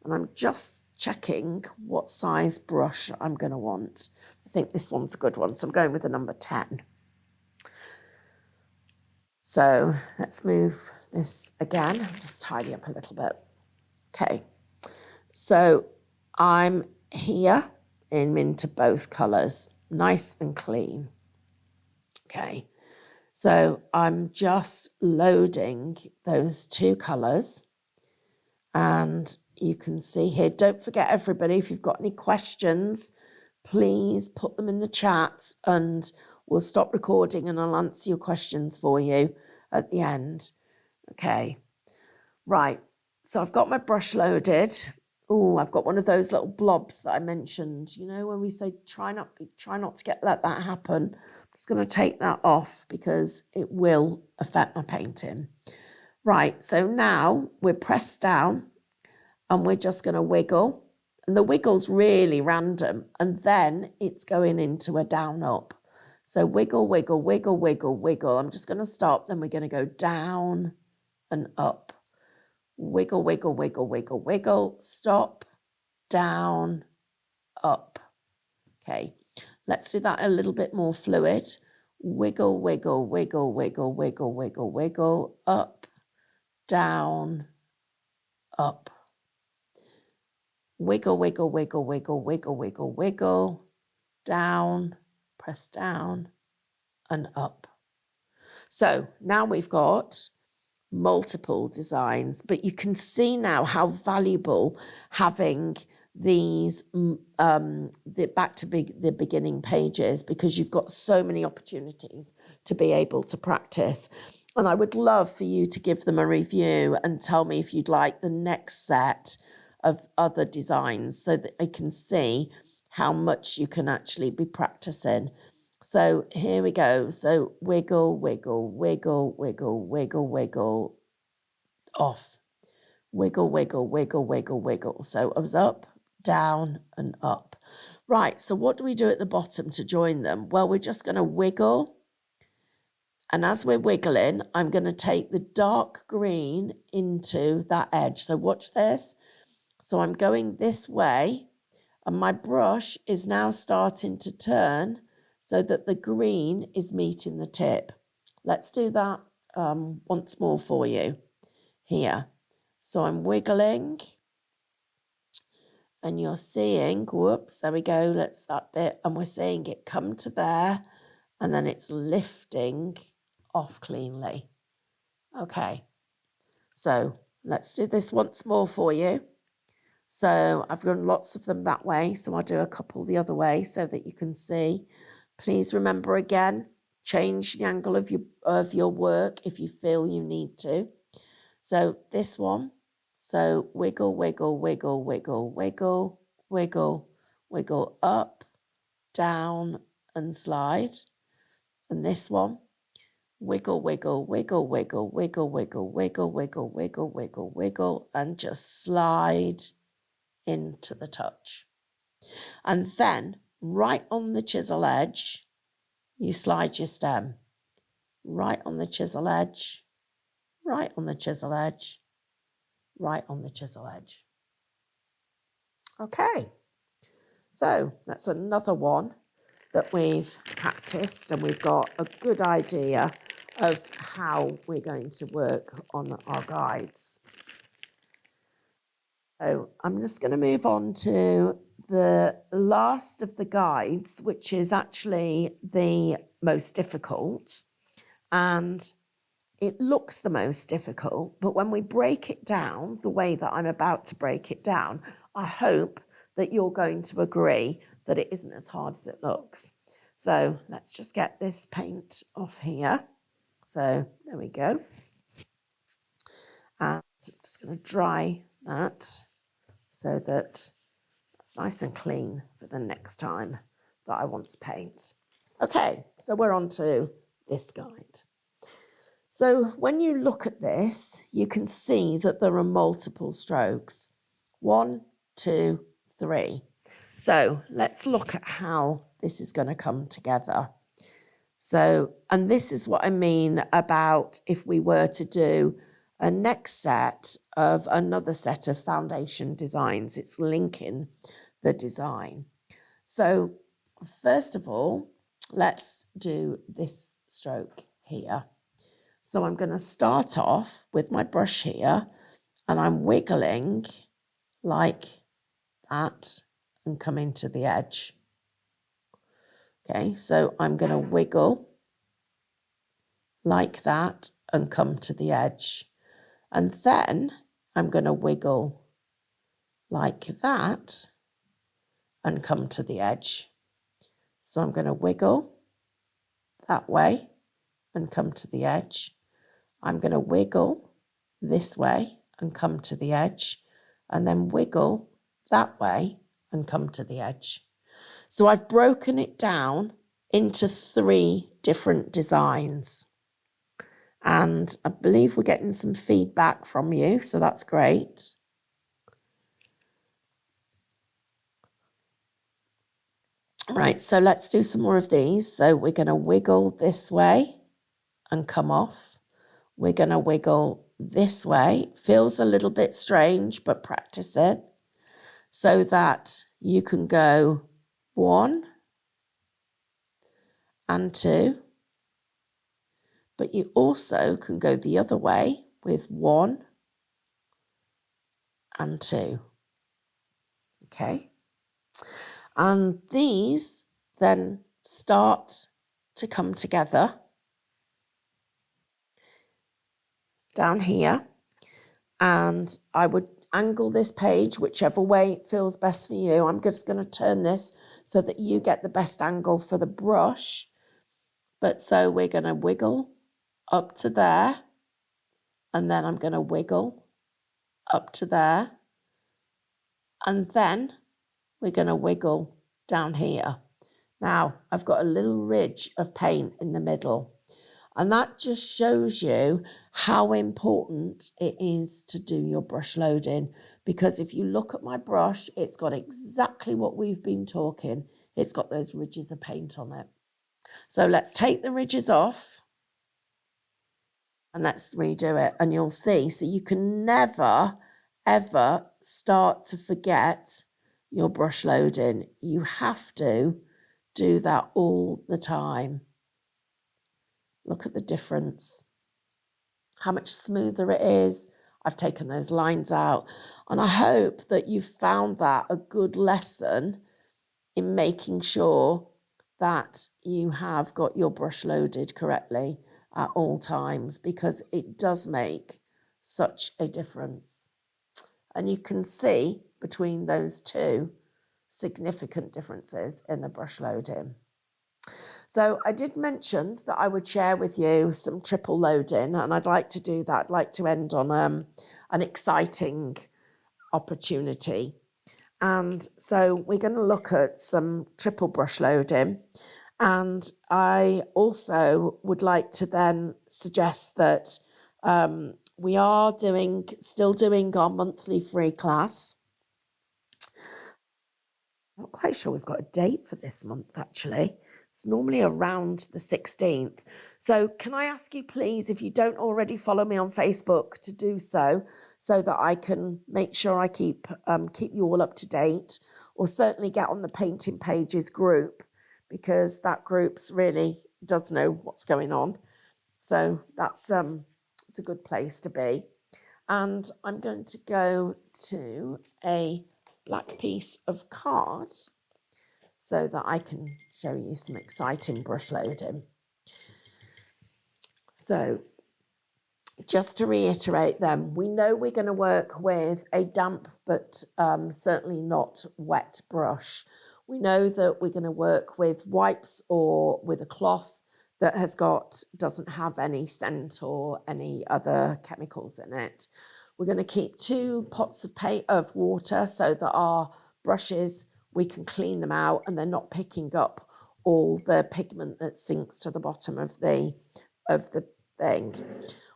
And I'm just checking what size brush I'm going to want. I think this one's a good one, so I'm going with the number 10. So let's move this again, just tidy up a little bit. Okay, so I'm here into both colours, nice and clean. Okay, so I'm just loading those two colours, and you can see here, don't forget everybody, if you've got any questions, please put them in the chat and we'll stop recording and I'll answer your questions for you at the end. Okay, right, so I've got my brush loaded. Oh, I've got one of those little blobs that I mentioned, you know, when we say try not to let that happen. I'm just going to take that off because it will affect my painting. Right, so now we're pressed down and we're just going to wiggle. And the wiggle's really random, and then it's going into a down up. So wiggle, wiggle, wiggle, wiggle, wiggle. I'm just going to stop, then we're going to go down and up. Wiggle, wiggle, wiggle, wiggle, wiggle, stop, down, up. Okay, let's do that a little bit more fluid. Wiggle, wiggle, wiggle, wiggle, wiggle, wiggle, wiggle, up, down, up. Wiggle, wiggle, wiggle, wiggle, wiggle, wiggle, wiggle, down, press down, and up. So now we've got multiple designs, but you can see now how valuable having these back to the beginning pages, because you've got so many opportunities to be able to practice. And I would love for you to give them a review and tell me if you'd like the next set of other designs so that I can see how much you can actually be practicing. So here we go. So wiggle, wiggle, wiggle, wiggle, wiggle, wiggle, off. Wiggle, wiggle, wiggle, wiggle, wiggle. So I was up, down, and up. Right, so what do we do at the bottom to join them? Well, we're just going to wiggle. And as we're wiggling, I'm going to take the dark green into that edge. So watch this. So I'm going this way, and my brush is now starting to turn so that the green is meeting the tip. Let's do that once more for you here. So I'm wiggling, and you're seeing, whoops, there we go, let's that bit, and we're seeing it come to there, and then it's lifting off cleanly. Okay, so let's do this once more for you. So I've done lots of them that way, so I'll do a couple the other way so that you can see. Please remember again, change the angle of your work if you feel you need to. So this one, so wiggle, wiggle, wiggle, wiggle, wiggle, wiggle, wiggle, up, down, and slide. And this one, wiggle, wiggle, wiggle, wiggle, wiggle, wiggle, wiggle, wiggle, wiggle, wiggle, wiggle, and just slide into the touch. And then right on the chisel edge, you slide your stem. Right on the chisel edge, right on the chisel edge, right on the chisel edge. Okay, so that's another one that we've practiced, and we've got a good idea of how we're going to work on our guides. So I'm just going to move on to the last of the guides, which is actually the most difficult. And it looks the most difficult, but when we break it down the way that I'm about to break it down, I hope that you're going to agree that it isn't as hard as it looks. So let's just get this paint off here. So there we go. And I'm just going to dry that so that it's nice and clean for the next time that I want to paint. Okay, so we're on to this guide. So when you look at this, you can see that there are multiple strokes. 1, 2, 3. So let's look at how this is going to come together. So, and this is what I mean about if we were to do a next set of another set of foundation designs, it's linking the design. So first of all, let's do this stroke here. So I'm going to start off with my brush here, and I'm wiggling like that and coming to the edge. Okay, so I'm going to wiggle like that and come to the edge. And then I'm going to wiggle like that and come to the edge. So I'm going to wiggle that way and come to the edge. I'm going to wiggle this way and come to the edge, and then wiggle that way and come to the edge. So I've broken it down into 3 different designs. And I believe we're getting some feedback from you, so that's great. Right, so let's do some more of these. So we're going to wiggle this way and come off. We're going to wiggle this way. Feels a little bit strange, but practice it so that you can go 1 and 2. But you also can go the other way with 1 and 2. Okay. And these then start to come together down here. And I would angle this page whichever way feels best for you. I'm just going to turn this so that you get the best angle for the brush. But so we're going to wiggle up to there, and then I'm going to wiggle up to there, and then we're going to wiggle down here. Now I've got a little ridge of paint in the middle, and that just shows you how important it is to do your brush loading, because if you look at my brush, it's got exactly what we've been talking. It's got those ridges of paint on it. So let's take the ridges off and let's redo it, and you'll see. So you can never, ever start to forget your brush loading. You have to do that all the time. Look at the difference, how much smoother it is. I've taken those lines out, and I hope that you've found that a good lesson in making sure that you have got your brush loaded correctly at all times, because it does make such a difference. And you can see between those 2 significant differences in the brush loading. So I did mention that I would share with you some triple loading, and I'd like to do that. I'd like to end on an exciting opportunity. And so we're going to look at some triple brush loading. And I also would like to then suggest that we are still doing our monthly free class. I'm not quite sure we've got a date for this month, actually. It's normally around the 16th. So can I ask you, please, if you don't already follow me on Facebook, to do so that I can make sure I keep you all up to date, or certainly get on the Painting Pages group, because that group's really does know what's going on. So that's it's a good place to be. And I'm going to go to a black piece of card so that I can show you some exciting brush loading. So just to reiterate then, we know we're going to work with a damp but certainly not wet brush. We know that we're going to work with wipes or with a cloth that doesn't have any scent or any other chemicals in it. We're going to keep 2 pots of water so that our brushes, we can clean them out and they're not picking up all the pigment that sinks to the bottom of the thing.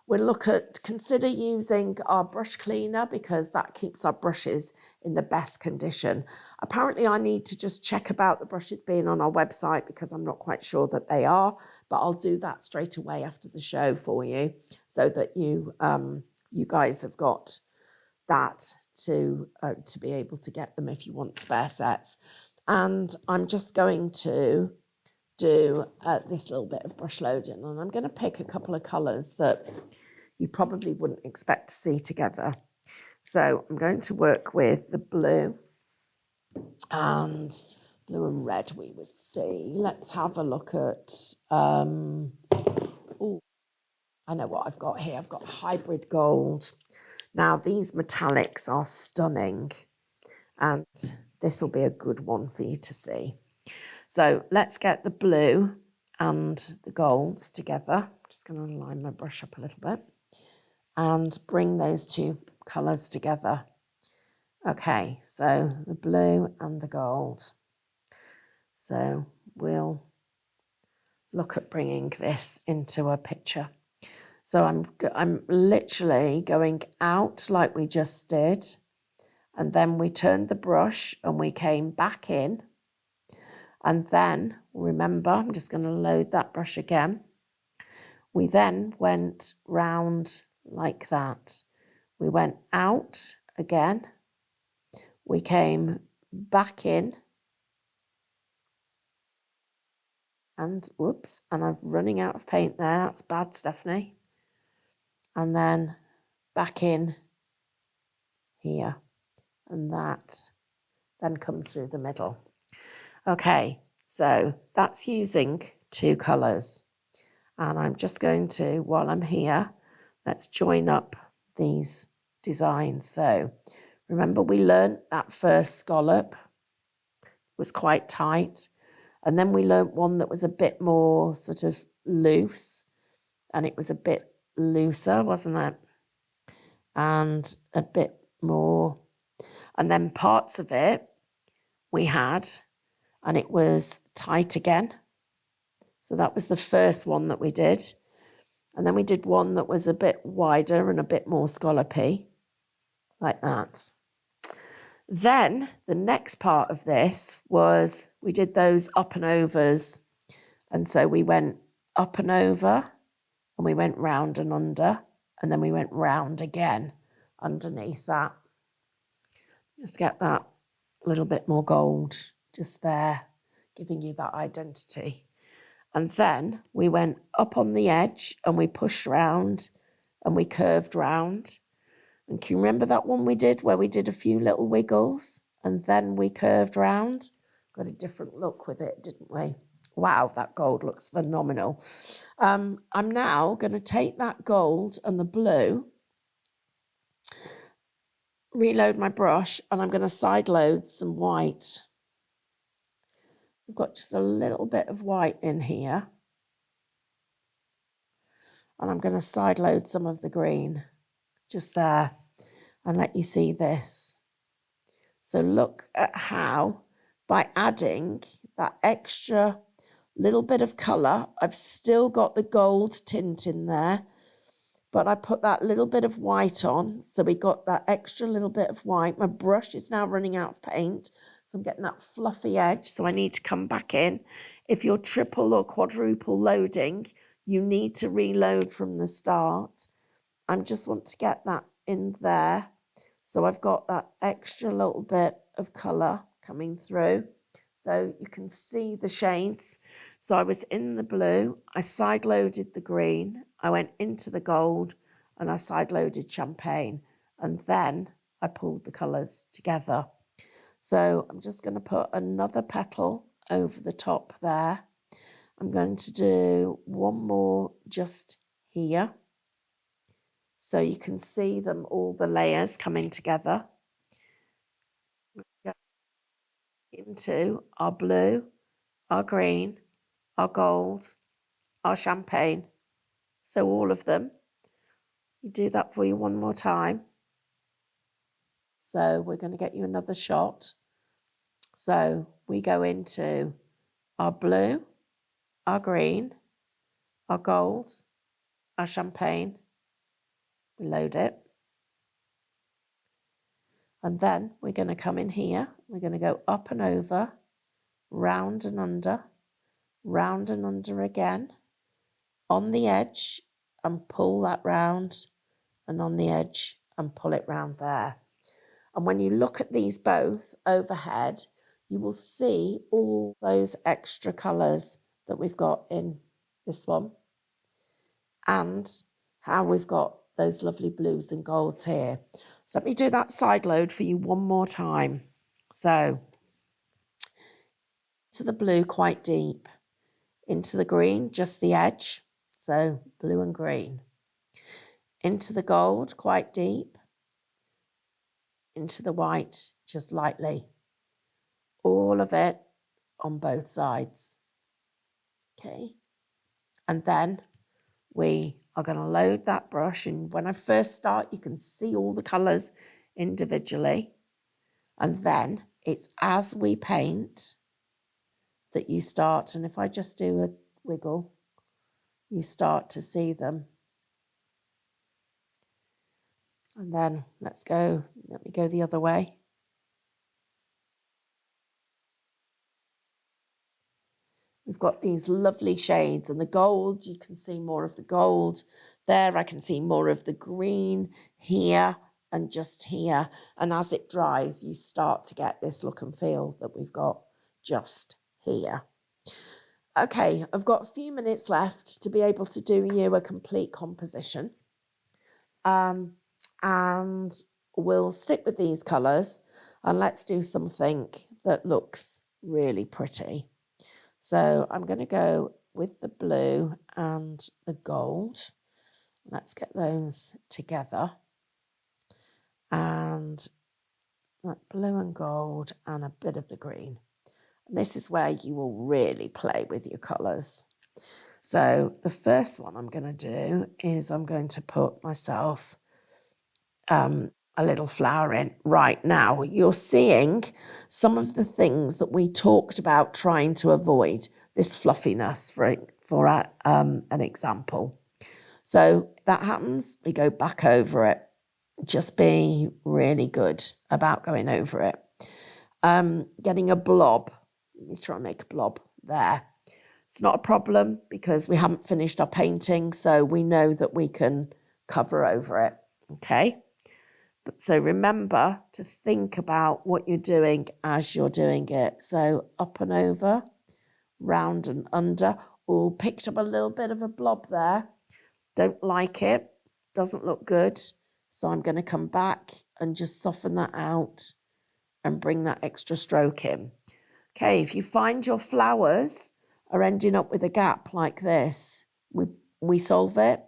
We'll consider using our brush cleaner, because that keeps our brushes in the best condition. Apparently I need to just check about the brushes being on our website, because I'm not quite sure that they are, but I'll do that straight away after the show for you, so that you guys have got that to be able to get them if you want spare sets. And I'm just going to do this little bit of brush loading, and I'm going to pick a couple of colours that you probably wouldn't expect to see together. So I'm going to work with the blue and red, we would see. Let's have a look at, oh, I know what I've got here. I've got hybrid gold. Now these metallics are stunning, and this will be a good one for you to see. So let's get the blue and the gold together. I'm just going to line my brush up a little bit and bring those 2 colours together. Okay, so the blue and the gold. So we'll look at bringing this into a picture. So I'm literally going out like we just did, and then we turned the brush and we came back in. And then, remember, I'm just going to load that brush again. We then went round like that. We went out again. We came back in. And whoops, and I'm running out of paint there. That's bad, Stephanie. And then back in here. And that then comes through the middle. Okay, so that's using 2 colours. And I'm just going to, while I'm here, let's join up these designs. So remember, we learnt that first scallop was quite tight. And then we learnt one that was a bit more sort of loose. And it was a bit looser, wasn't it? And a bit more. And then parts of it we had, and it was tight again. So that was the first one that we did. And then we did one that was a bit wider and a bit more scallopy, like that. Then the next part of this was we did those up and overs. And so we went up and over, and we went round and under, and then we went round again underneath that. Just get that little bit more gold just there, giving you that identity. And then we went up on the edge and we pushed round and we curved round. And can you remember that one we did where we did a few little wiggles and then we curved round? Got a different look with it, didn't we? Wow, that gold looks phenomenal. I'm now going to take that gold and the blue, reload my brush, and I'm going to side load some white. I've got just a little bit of white in here. And I'm going to side load some of the green just there and let you see this. So look at how, by adding that extra little bit of colour, I've still got the gold tint in there, but I put that little bit of white on. So we got that extra little bit of white. My brush is now running out of paint, so I'm getting that fluffy edge. So I need to come back in If you're triple or quadruple loading, you need to reload from the start. I just want to get that in there. So I've got that extra little bit of colour coming through. So you can see the shades. So I was in the blue, I side loaded the green, I went into the gold, and I side loaded champagne. And then I pulled the colours together. So I'm just going to put another petal over the top there. I'm going to do one more just here. So you can see them, all the layers coming together. Into our blue, our green, our gold, our champagne. So all of them. We do that for you one more time. So we're going to get you another shot. So we go into our blue, our green, our gold, our champagne. We load it. And then we're going to come in here. We're going to go up and over, round and under again, on the edge and pull that round, and on the edge and pull it round there. And when you look at these both overhead, you will see all those extra colours that we've got in this one, and how we've got those lovely blues and golds here. So let me do that side load for you one more time. So to the blue quite deep, into the green, just the edge, so blue and green. Into the gold quite deep, into the white just lightly. All of it on both sides. Okay, and then we are going to load that brush, and when I first start you can see all the colours individually, and then it's as we paint that you start, and if I just do a wiggle, you start to see them. And then let me go the other way. We've got these lovely shades, and the gold, you can see more of the gold there. I can see more of the green here and just here. And as it dries, you start to get this look and feel that we've got just here. Okay, I've got a few minutes left to be able to do you a complete composition. And we'll stick with these colours, and let's do something that looks really pretty. So I'm going to go with the blue and the gold. Let's get those together. And that blue and gold and a bit of the green. And this is where you will really play with your colours. So the first one I'm going to do is I'm going to put myself a little flower in. Right now, you're seeing some of the things that we talked about trying to avoid, this fluffiness for an example. So that happens, we go back over it. Just be really good about going over it. Getting a blob. Let me try and make a blob there. It's not a problem because we haven't finished our painting, so we know that we can cover over it, okay? So remember to think about what you're doing as you're doing it. So up and over, round and under. Oh, picked up a little bit of a blob there. Don't like it. Doesn't look good. So I'm going to come back and just soften that out and bring that extra stroke in. Okay, if you find your flowers are ending up with a gap like this, we solve it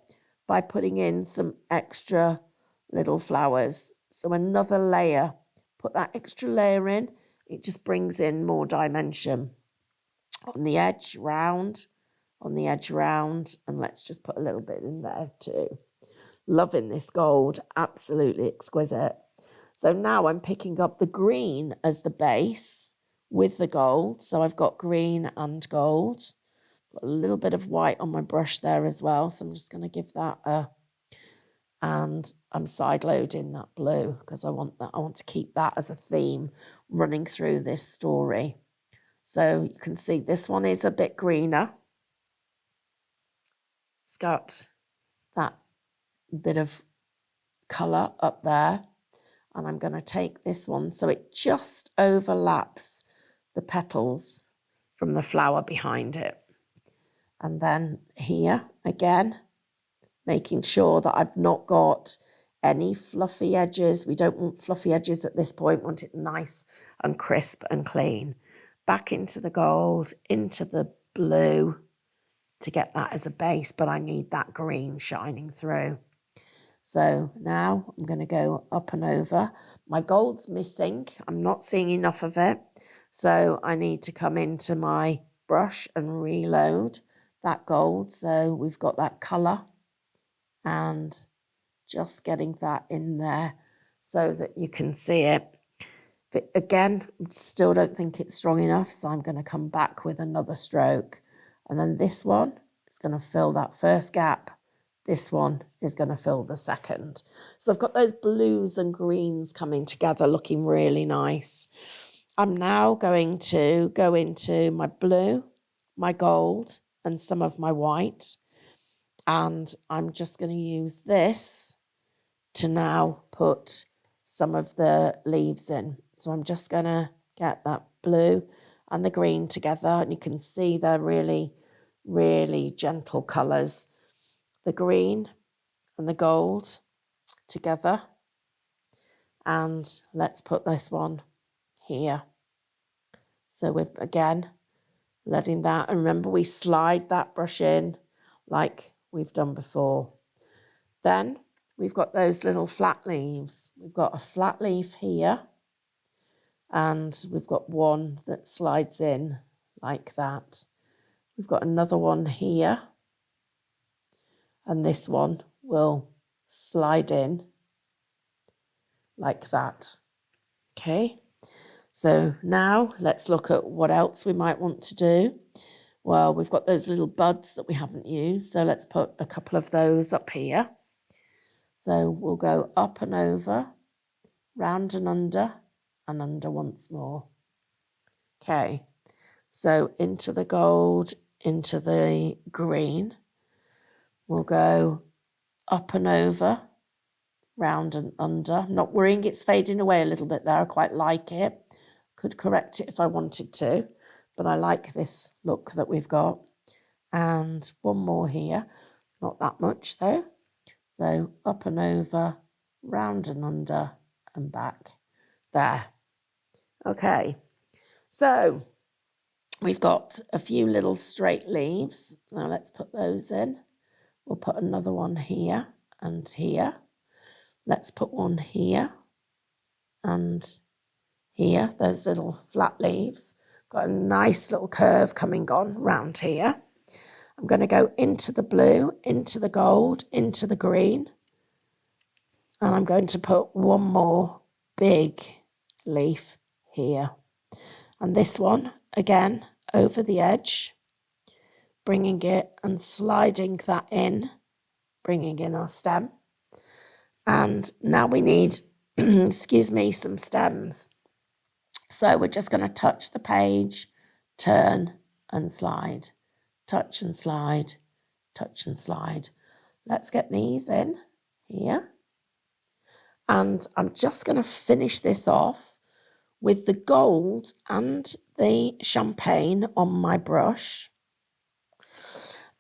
by putting in some extra little flowers. So another layer, put that extra layer in, it just brings in more dimension. On the edge, round, on the edge, round, and let's just put a little bit in there too. Loving this gold, absolutely exquisite. So now I'm picking up the green as the base with the gold. So I've got green and gold. Got a little bit of white on my brush there as well. So I'm just going to give that a... And I'm side loading that blue because I want to keep that as a theme running through this story. So you can see this one is a bit greener. It's got that bit of colour up there. And I'm going to take this one so it just overlaps the petals from the flower behind it. And then here again, making sure that I've not got any fluffy edges. We don't want fluffy edges at this point. We want it nice and crisp and clean. Back into the gold, into the blue to get that as a base, but I need that green shining through. So now I'm going to go up and over. My gold's missing. I'm not seeing enough of it. So I need to come into my brush and reload that gold. So we've got that colour and just getting that in there so that you can see it. But again, still don't think it's strong enough. So I'm going to come back with another stroke. And then this one is going to fill that first gap. This one is going to fill the second. So I've got those blues and greens coming together, looking really nice. I'm now going to go into my blue, my gold, and some of my white. And I'm just going to use this to now put some of the leaves in. So I'm just going to get that blue and the green together. And you can see they're really, really gentle colours. The green and the gold together. And let's put this one here. So we're again letting that, and remember we slide that brush in like we've done before. Then we've got those little flat leaves. We've got a flat leaf here and we've got one that slides in like that. We've got another one here. And this one will slide in like that. Okay, so now let's look at what else we might want to do. Well, we've got those little buds that we haven't used, so let's put a couple of those up here. So we'll go up and over, round and under once more. Okay, so into the gold, into the green. We'll go up and over, round and under. I'm not worrying it's fading away a little bit there. I quite like it. Could correct it if I wanted to, but I like this look that we've got. And one more here. Not that much though. So up and over, round and under and back. There. Okay. So we've got a few little straight leaves. Now let's put those in. We'll put another one here and here. Let's put one here and here, those little flat leaves. Got a nice little curve coming on round here. I'm going to go into the blue, into the gold, into the green. And I'm going to put one more big leaf here. And this one, again, over the edge. Bringing it and sliding that in, bringing in our stem. And now we need, excuse me, some stems. So we're just going to touch the page, turn and slide, touch and slide, touch and slide. Let's get these in here. And I'm just going to finish this off with the gold and the champagne on my brush.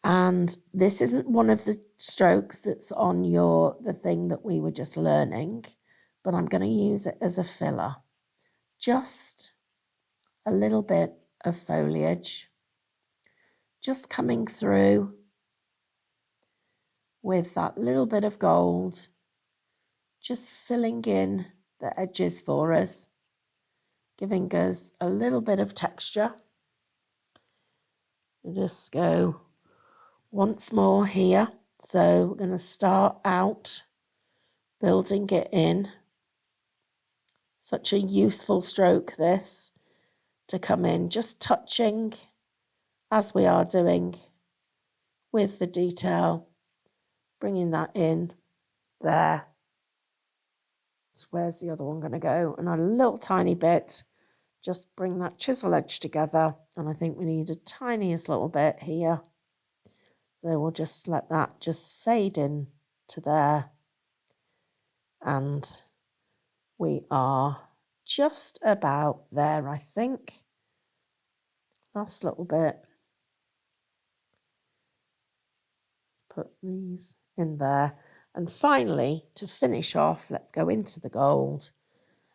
And this isn't one of the strokes that's on the thing that we were just learning, but I'm going to use it as a filler. Just a little bit of foliage, just coming through with that little bit of gold, just filling in the edges for us, giving us a little bit of texture. We'll just go once more here. So we're going to start out building it in. Such a useful stroke this, to come in, just touching as we are doing with the detail, bringing that in there. So where's the other one going to go? And a little tiny bit just bring that chisel edge together. And I think we need a tiniest little bit here. So we'll just let that just fade in to there. And we are just about there, I think. Last little bit. Let's put these in there. And finally, to finish off, let's go into the gold.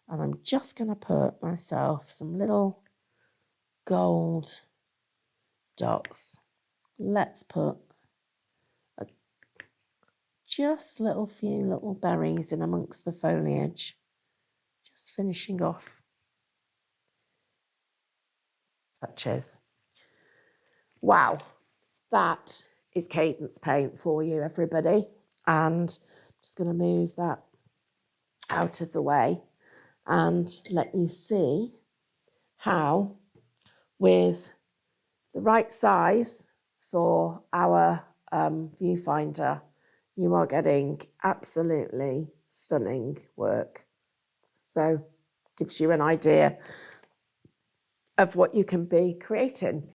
And I'm just going to put myself some little gold dots. Let's put just few little berries in amongst the foliage. Just finishing off touches. Wow, that is cadence paint for you, everybody. And I'm just going to move that out of the way and let you see how, with the right size for our viewfinder, you are getting absolutely stunning work. So gives you an idea of what you can be creating.